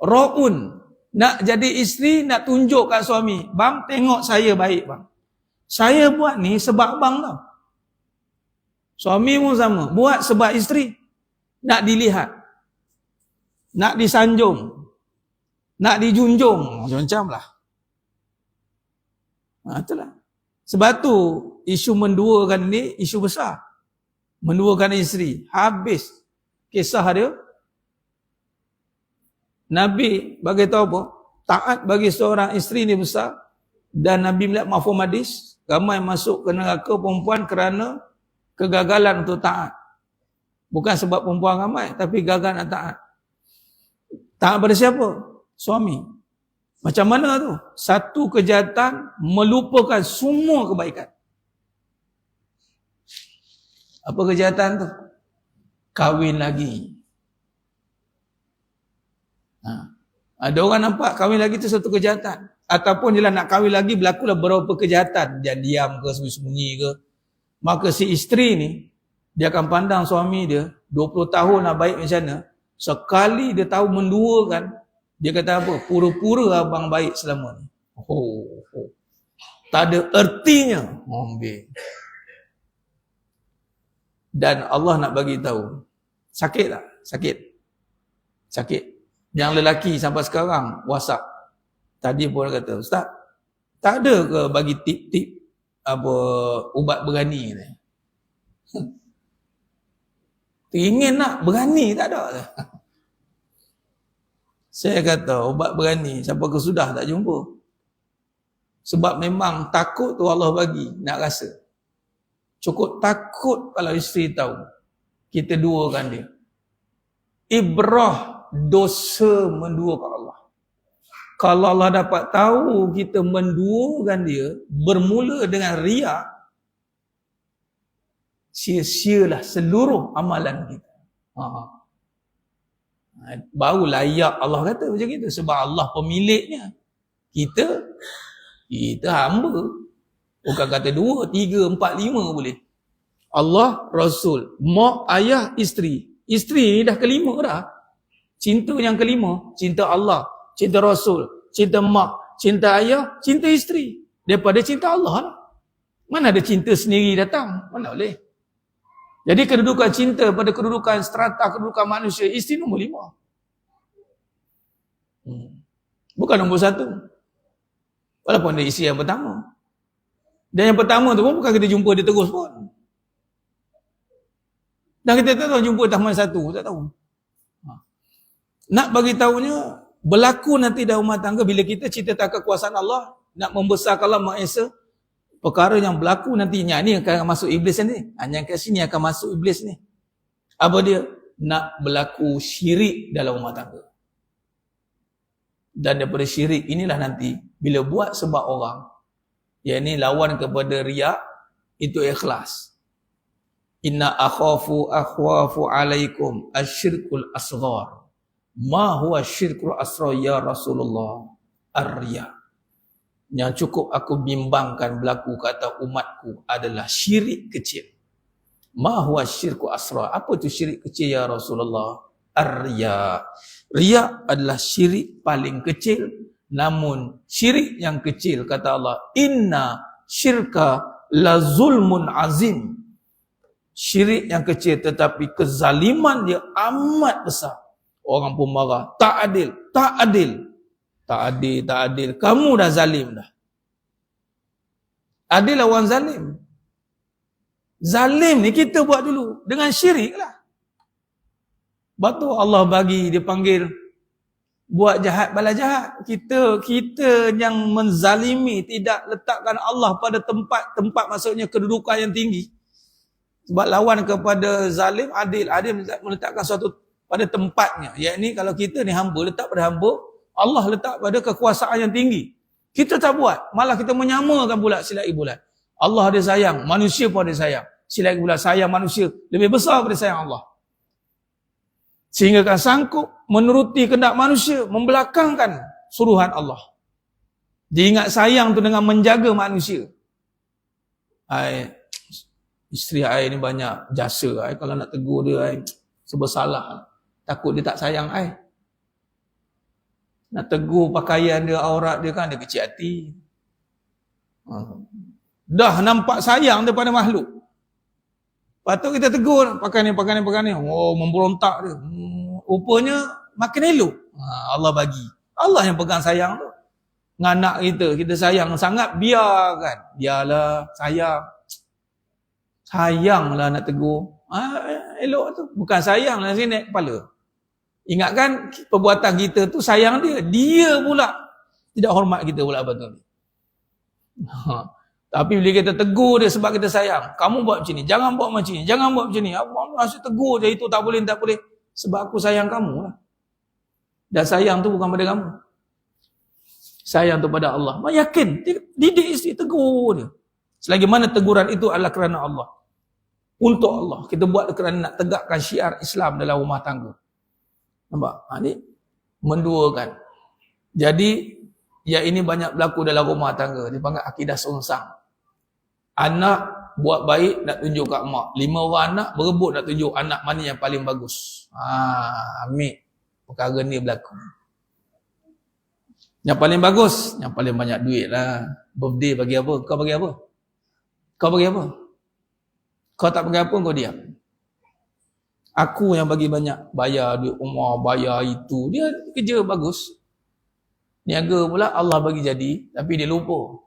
Ra'un. Nak jadi isteri, nak tunjuk kat suami. Bang, tengok saya baik bang. Saya buat ni sebab bang tau. Suami pun sama. Buat sebab isteri. Nak dilihat. Nak disanjung. Nak dijunjung. Macam-macam lah. Itulah. Sebab tu, isu menduakan ni isu besar. Menduakan isteri. Habis kisah dia. Nabi bagi tahu apa? Taat bagi seorang isteri ni besar. Dan Nabi melihat mafhum hadis. Ramai masuk ke neraka perempuan kerana kegagalan untuk taat. Bukan sebab perempuan ramai, tapi gagal nak taat. Taat pada siapa? Suami. Macam mana tu? Satu kejahatan melupakan semua kebaikan. Apa kejahatan tu? Kahwin lagi. Ada orang nampak kahwin lagi tu satu kejahatan. Ataupun dia nak kahwin lagi, berlakulah beberapa kejahatan. Dia diam ke, sembunyi-sembunyi ke. Maka si isteri ni, dia akan pandang suami dia, 20 tahun lah baik macam mana. Sekali dia tahu menduakan, dia kata apa? Pura-pura abang baik selama ni. Tak ada ertinya. Dan Allah nak bagi tahu. Sakit tak? Sakit. Yang lelaki sampai sekarang WhatsApp. Tadi pun dia kata, Ustaz, tak ada ke bagi tip-tip apa ubat berani ni? Ingin nak berani tak ada. Saya kata ubat berani sampai ke sudah tak jumpa. Sebab memang takut tu Allah bagi nak rasa. Cukup takut kalau isteri tahu kita duakan dia. Ibrah dosa menduakan Allah. Kalau Allah dapat tahu kita menduakan dia bermula dengan riak, sia-sialah seluruh amalan kita. Baru layak Allah kata macam itu. Sebab Allah pemiliknya. Kita hamba. Bukan kata 2, 3, 4, 5 boleh. Allah, Rasul, mak, ayah, isteri. Isteri ni dah kelima dah. Cinta yang kelima. Cinta Allah, cinta Rasul, cinta mak, cinta ayah, cinta isteri. Daripada cinta Allah lah. Mana ada cinta sendiri datang? Mana boleh? Jadi kedudukan cinta pada kedudukan strata, kedudukan manusia, isteri nombor 5. Bukan nombor 1. Walaupun dia isteri yang pertama. Dan yang pertama tu pun bukan kita jumpa dia terus pun. Dan kita tak tahu jumpa taman satu, tak tahu. Nak bagi tahunya, berlaku nanti dalam rumah tangga bila kita cerita tentang kekuasaan Allah, nak membesarkan Allah Maha Esa, perkara yang berlaku nantinya ni akan masuk iblis ni. Yang kat sini akan masuk iblis ni. Apa dia? Nak berlaku syirik dalam rumah tangga. Dan daripada syirik inilah nanti bila buat sebab orang, yang ini lawan kepada riak, itu ikhlas. Inna akhwafu alaikum asyirkul asghar. Ma huwa syirkul asghar ya Rasulullah? Ar-riya. Yang cukup aku bimbangkan berlaku kata umatku adalah syirik kecil. Ma huwa syirkul asghar? Apa tu syirik kecil ya Rasulullah? Ar-riya. Riya adalah syirik paling kecil, namun syirik yang kecil kata Allah, inna syirka la zulmun azim. Syirik yang kecil tetapi kezaliman dia amat besar. Orang pun marah, tak adil, tak adil. Tak adil, tak adil. Kamu dah zalim dah. Adil orang zalim. Zalim ni kita buat dulu dengan syirik lah. Sebab tu Allah bagi dia panggil buat jahat balas jahat. Kita yang menzalimi, tidak letakkan Allah pada tempat maksudnya kedudukan yang tinggi. Sebab lawan kepada zalim, adil meletakkan suatu pada tempatnya. Yakni kalau kita ni hamba, letak pada hamba, Allah letak pada kekuasaan yang tinggi. Kita tak buat, malah kita menyamakan pula silat bulat. Allah ada sayang, manusia pun ada sayang. Silat bulat sayang manusia lebih besar daripada sayang Allah. Sehingga kan sanggup menuruti kehendak manusia, membelakangkan suruhan Allah. Dia ingat sayang tu dengan menjaga manusia. Isteri saya ni banyak jasa. Kalau nak tegur dia, serba salah. Takut dia tak sayang saya. Nak tegur pakaian dia, aurat dia kan, dia kecil hati. Dah nampak sayang daripada makhluk. Lepas tu kita tegur, pakai ni. Oh, memberontak dia. Rupanya makin elok. Allah bagi. Allah yang pegang sayang tu. Dengan anak kita sayang sangat, biarkan. Biarlah, sayang. Sayanglah nak tegur. Elok tu. Bukan sayang lah, sini naik kepala. Ingatkan perbuatan kita tu sayang dia. Dia pula tidak hormat kita pula betul. Tapi bila kita tegur dia sebab kita sayang, kamu buat macam ni, jangan buat macam ni, jangan buat macam ni. Abang asyik tegur je, itu tak boleh. Sebab aku sayang kamu lah. Dan sayang tu bukan pada kamu. Sayang tu pada Allah. Yakin, didik isteri, tegur dia. Selagi mana teguran itu adalah kerana Allah. Untuk Allah. Kita buat kerana nak tegakkan syiar Islam dalam rumah tangga. Nampak? Ni menduakan. Jadi, yang ini banyak berlaku dalam rumah tangga. Dipanggil akidah songsang. Anak buat baik nak tunjuk kat mak. 5 orang anak berebut nak tunjuk anak mana yang paling bagus. Ambil. Perkara ni berlaku. Yang paling bagus, yang paling banyak duit lah. Birthday bagi apa? Kau bagi apa? Kau bagi apa? Kau tak bagi apa, kau diam. Aku yang bagi banyak. Bayar duit rumah, bayar itu. Dia kerja bagus. Niaga pula Allah bagi jadi, tapi dia lupa.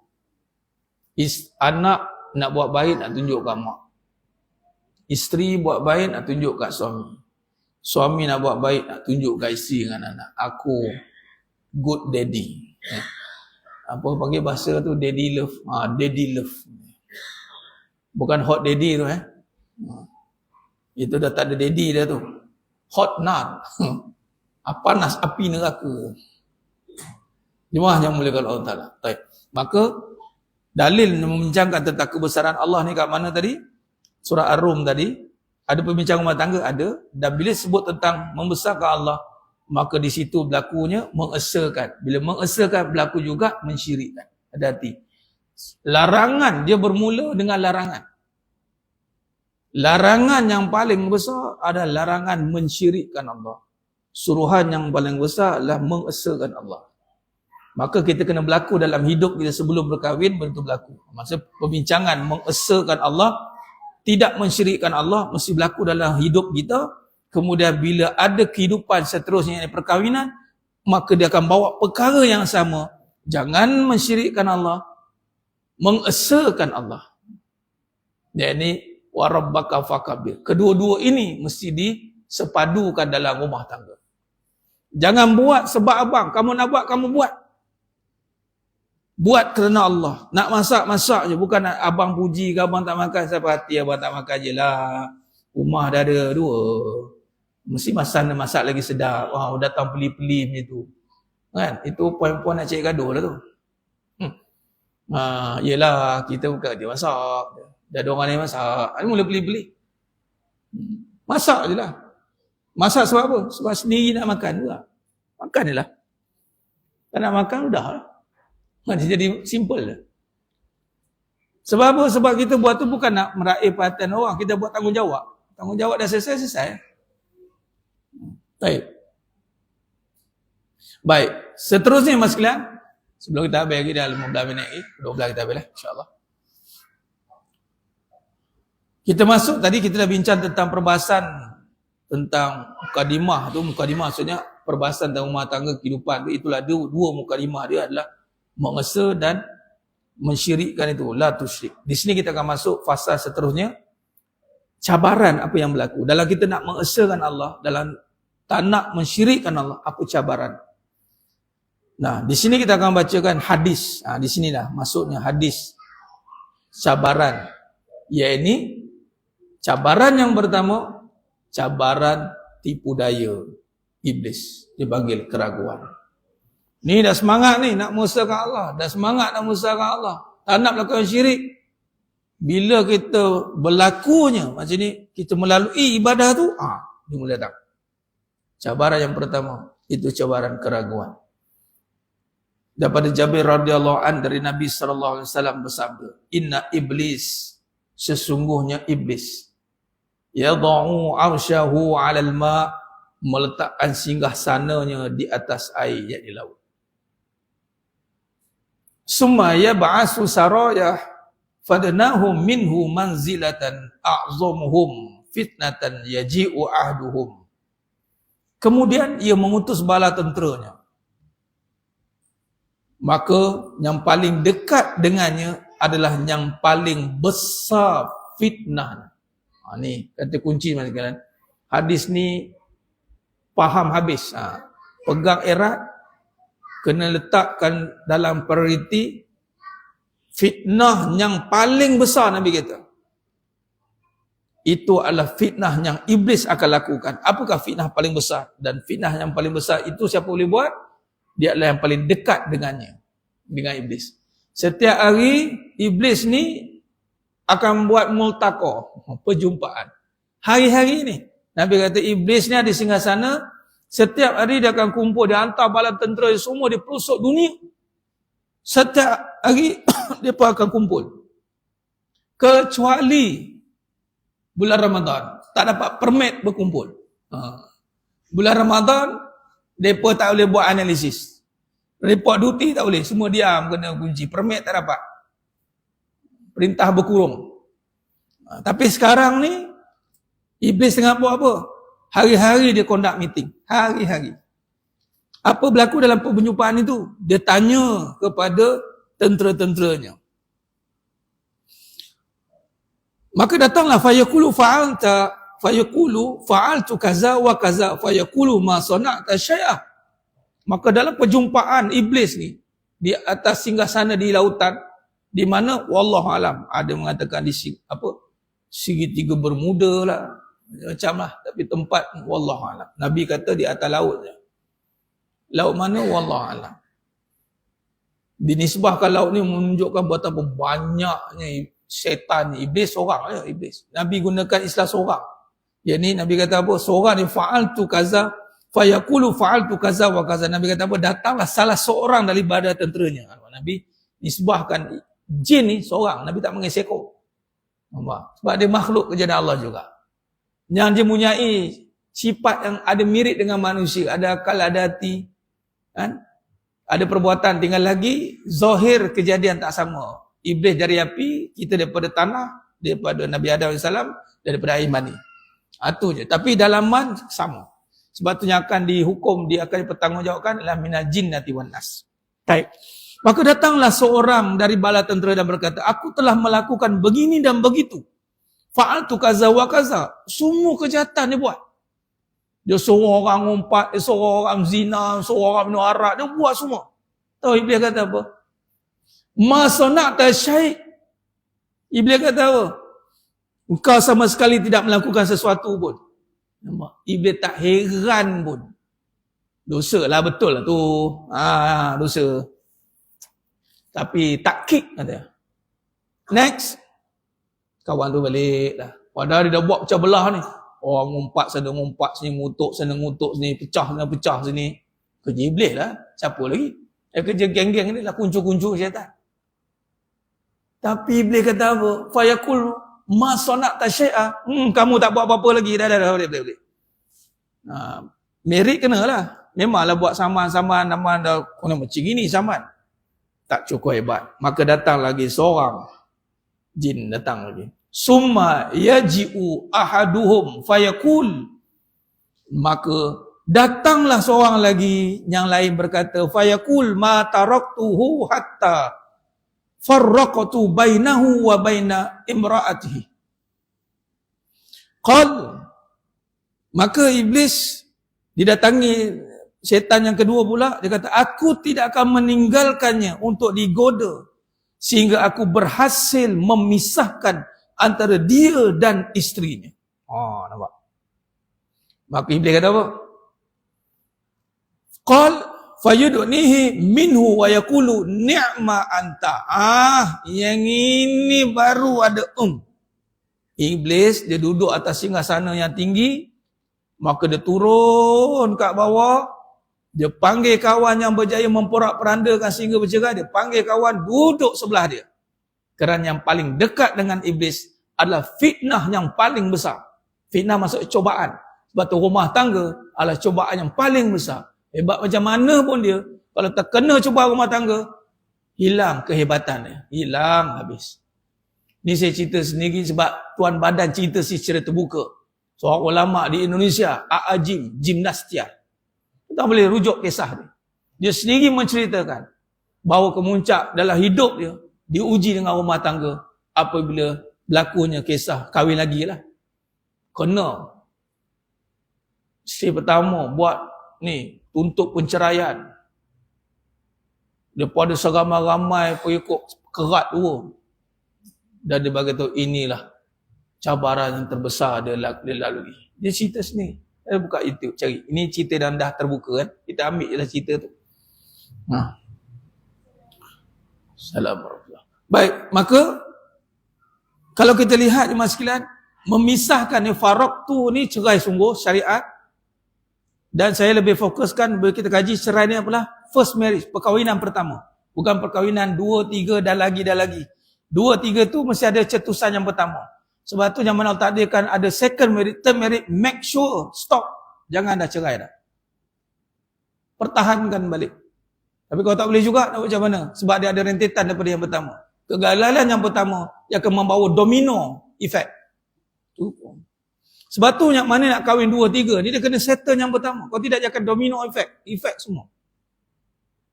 Anak nak buat baik nak tunjuk kat mak. Isteri buat baik nak tunjuk kat suami. Suami nak buat baik nak tunjuk kat isteri dengan anak. Aku good daddy. Apa panggil bahasa tu, daddy love. Daddy love. Bukan hot daddy tu Itu dah tak ada daddy dah tu. Hot nar. Panas api neraka. Jemaah yang mulia Allah Ta'ala. Baik. Maka dalil membincangkan tentang kebesaran Allah ni kat mana tadi? Surah Ar-Rum tadi. Ada perbincangan rumah tangga? Ada. Dan bila sebut tentang membesarkan Allah, maka di situ berlakunya mengesakan. Bila mengesakan berlaku juga mensyirikkan. Hati-hati. Larangan dia bermula dengan larangan. Larangan yang paling besar adalah larangan mensyirikkan Allah. Suruhan yang paling besar adalah mengesakan Allah. Maka kita kena berlaku dalam hidup kita sebelum berkahwin, bentuk berlaku. Maksud perbincangan mengesakan Allah, tidak mensyirikkan Allah, mesti berlaku dalam hidup kita. Kemudian bila ada kehidupan seterusnya yang perkahwinan, maka dia akan bawa perkara yang sama. Jangan mensyirikkan Allah, mengesakan Allah. Jadi wa rabbaka fakabbir. Kedua-dua ini mesti disepadukan dalam rumah tangga. Jangan buat sebab abang, kamu nak buat, kamu buat. Buat kerana Allah. Nak masak, masak je. Bukan nak abang puji ke abang tak makan, siapa hati abang tak makan je lah. Rumah dah ada 2. Mesti masak lagi sedap. Wah, datang peli-peli macam tu. Kan? Itu puan-puan nak cari gaduh lah tu. Yelah, kita bukan dia masak. Dah ada orang lain masak. Mula beli-beli. Masak je lah. Masak sebab apa? Sebab sendiri nak makan juga. Makan je lah. Tak nak makan, dah lah. Dia jadi simple lah. Sebab apa? Sebab kita buat tu bukan nak meraih perhatian orang. Kita buat tanggungjawab. Tanggungjawab dah selesai. Baik. Seterusnya mas sekalian. Sebelum kita habis lagi dah 15 minit lagi. 12 kita habis lah. InsyaAllah. Kita masuk tadi kita dah bincang tentang perbahasan tentang mukadimah tu. Mukadimah maksudnya perbahasan tentang rumah tangga kehidupan tu. Itulah dua mukadimah dia adalah mengesa dan mensyirikkan itu. La tusyrik. Di sini kita akan masuk fasa seterusnya. Cabaran apa yang berlaku. Dalam kita nak mengesakan Allah. Dalam tak nak mensyirikkan Allah. Apa cabaran. Nah, di sini kita akan bacakan hadis. Di sinilah masuknya hadis. Cabaran. Iaitu cabaran yang pertama, cabaran tipu daya iblis. Dipanggil keraguan. Ni dah semangat ni nak mengusahakan Allah. Dah semangat nak mengusahakan Allah. Tak nak melakukan syirik. Bila kita berlakunya macam ni, kita melalui ibadah tu, dia mula datang. Cabaran yang pertama, itu cabaran keraguan. Daripada Jabir radhiyallahu an dari Nabi sallallahu alaihi wasallam bersabda, "Inna iblis, sesungguhnya iblis, yad'u 'arsyahu 'alal ma', meletakkan singgah sananya di atas air, yakni laut. Summa yab'asu sarayah fadnahum minhu manzilatan a'zamuhum fitnatan yaji'u ahduhum." Kemudian ia mengutus bala tenteranya. Maka yang paling dekat dengannya adalah yang paling besar fitnah. Ni kata kunci mas sekalian. Hadis ni faham habis. Pegang erat, kena letakkan dalam prioriti fitnah yang paling besar Nabi kata. Itu adalah fitnah yang iblis akan lakukan. Apakah fitnah paling besar? Dan fitnah yang paling besar itu siapa boleh buat? Dia adalah yang paling dekat dengannya. Dengan iblis. Setiap hari iblis ni akan buat multaqa, perjumpaan. Hari-hari ni Nabi kata iblis ni ada singgah sana. Setiap hari dia akan kumpul, dia hantar bala tentera semua di pelosok dunia. Setiap hari dia pun akan kumpul. Kecuali bulan Ramadan, tak dapat permit berkumpul. Bulan Ramadan mereka tak boleh buat analisis. Report duty tak boleh, semua diam, kena kunci. Permit tak dapat. Perintah berkurung. Tapi sekarang ni iblis tengah buat apa? Hari-hari dia conduct meeting. Hari-hari. Apa berlaku dalam perjumpaan itu? Dia tanya kepada tentera-tenteranya. Maka datanglah fayaqulu fa'altu kaza wa kaza fayaqulu ma sana'ta syai'a. Maka dalam perjumpaan iblis ni di atas singgasana di lautan, di mana wallahu alam, ada mengatakan di segitiga Bermuda lah, macam lah, tapi tempat wallahu alam. Nabi kata di atas laut je. Laut mana wallahu alam. Dinisbahkan laut ni menunjukkan betapa banyaknya syaitan, iblis seorang je, iblis. Nabi gunakan istilah seorang. Yang ni Nabi kata apa? Seorang ni fa'altu kaza fayaqulu fa'altu kaza wa kaza. Nabi kata apa? Datanglah salah seorang daripada tenteranya. Nabi nisbahkan jin ni seorang. Nabi tak panggil seekor. Sebab dia makhluk kejadian Allah juga. Yang dia mempunyai sifat yang ada mirip dengan manusia. Ada akal, ada hati. Kan? Ada perbuatan. Tinggal lagi zahir kejadian tak sama. Iblis dari api, kita daripada tanah, daripada Nabi Adam AS, daripada air mani. Itu je. Tapi dalaman sama. Sebab tu yang akan dihukum, dia akan dipertanggungjawabkan adalah minal jinnati wan nas. Baik. Maka datanglah seorang dari bala tentera dan berkata, aku telah melakukan begini dan begitu. Fa'altu kaza wa kaza. Semua kejahatan dia buat. Dia suruh orang ngumpat, dia suruh orang zina, suruh orang minum arak, dia buat semua. Tahu Iblis kata apa? Ma sana'ta syai'. Iblis kata apa? Engkau sama sekali tidak melakukan sesuatu pun. Iblis tak heran pun. Dosa lah, betul lah tu. Dosa. Tapi tak kick kata. Next. Kawan tu balik dah. Padahal dia dah buat pecah belah ni. Orang ngumpat sini, ngutuk sini, pecah sini. Kerja Iblis lah. Siapa lagi? Kerja geng-geng ni lah, kuncu-kuncu syaitan. Tapi Iblis kata apa? Fayaqul ma sana'ta syai'a. Kamu tak buat apa-apa lagi. Dah. Boleh. Merit kenalah. Memanglah buat saman dah kena macam gini saman. Tak cukup hebat. Maka datang lagi seorang jin datang lagi. Summa yaji'u ahaduhum fayaqul. Maka datanglah seorang lagi yang lain berkata fayaqul ma taraktuhu hatta farraqtu bainahu wa baina imra'atihi. Qal. Maka Iblis didatangi syaitan yang kedua pula, dia kata, aku tidak akan meninggalkannya untuk digoda sehingga aku berhasil memisahkan antara dia dan isterinya. Nampak? Maka Iblis kata apa? Qal fayudnihi minhu wa yaqulu ni'ma anta. Yang ini baru ada Iblis dia duduk atas singgasana yang tinggi, maka dia turun kat bawah. Dia panggil kawan yang berjaya memporak-perandakan sehingga bercerai. Dia panggil kawan duduk sebelah dia. Kerana yang paling dekat dengan Iblis adalah fitnah yang paling besar. Fitnah maksud cobaan. Sebab tu rumah tangga adalah cobaan yang paling besar. Hebat macam mana pun dia, kalau terkena cobaan rumah tangga, hilang kehebatannya. Hilang habis. Ni saya cerita sendiri sebab Tuan Badan cerita secara terbuka. Seorang ulama di Indonesia, A'ajim, Gimnastia. Kita boleh rujuk kisah dia. Dia sendiri menceritakan bahawa kemuncak dalam hidup dia diuji dengan rumah tangga apabila berlakunya kisah kahwin lagi lah. Kena isteri pertama buat ni tuntut penceraian. Daripada seramai-ramai pengikut kerat dua. Dan dia beritahu inilah cabaran yang terbesar dia lalui. Dia cerita sendiri. Saya buka YouTube cari. Ini cerita dan dah terbuka kan. Kita ambil je lah cerita tu. Assalamualaikum. Baik, maka kalau kita lihat di sekalian, memisahkan ni faraqtu ni cerai sungguh syariat. Dan saya lebih fokuskan bila kita kaji cerai ni apalah first marriage, perkahwinan pertama. Bukan perkahwinan 2, 3 dan lagi. 2, 3 tu mesti ada cetusan yang pertama. Sebab tu zaman Allah takdirkan ada second marriage, third marriage, make sure stop. Jangan dah cerai dah. Pertahankan balik. Tapi kalau tak boleh juga, nak buat macam mana? Sebab dia ada rentetan daripada yang pertama. Kegagalan yang pertama, dia akan membawa domino effect. Sebab tu yang mana nak kahwin 2, 3, ni dia kena settle yang pertama. Kalau tidak, dia akan domino effect semua.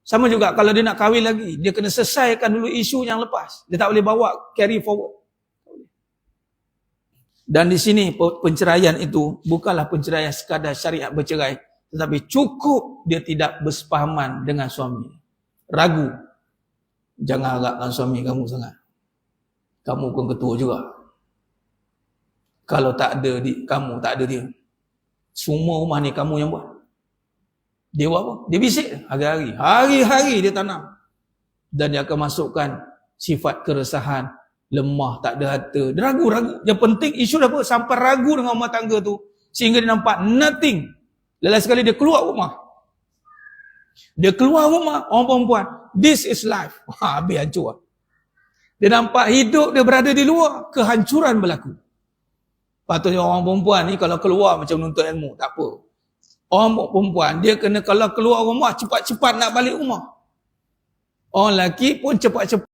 Sama juga kalau dia nak kahwin lagi, dia kena selesaikan dulu isu yang lepas. Dia tak boleh bawa carry forward. Dan di sini penceraian itu bukanlah penceraian sekadar syariat bercerai, tetapi cukup dia tidak bersepahaman dengan suami. Ragu. Jangan harapkan suami kamu sangat. Kamu pun ketua juga. Kalau tak ada kamu, tak ada dia. Semua rumah ni kamu yang buat. Dia buat apa? Dia bisik hari-hari. Hari-hari dia tanam. Dan dia akan masukkan sifat keresahan, lemah, tak ada harta. Dia ragu-ragu. Yang penting isu apa? Sampai ragu dengan rumah tangga tu. Sehingga dia nampak nothing. Lepas sekali dia keluar rumah. Dia keluar rumah, orang perempuan. This is life. Habis hancur. Dia nampak hidup dia berada di luar. Kehancuran berlaku. Patutnya orang perempuan ni kalau keluar macam menuntut ilmu. Tak apa. Orang perempuan, dia kena kalau keluar rumah, cepat-cepat nak balik rumah. Orang lelaki pun cepat-cepat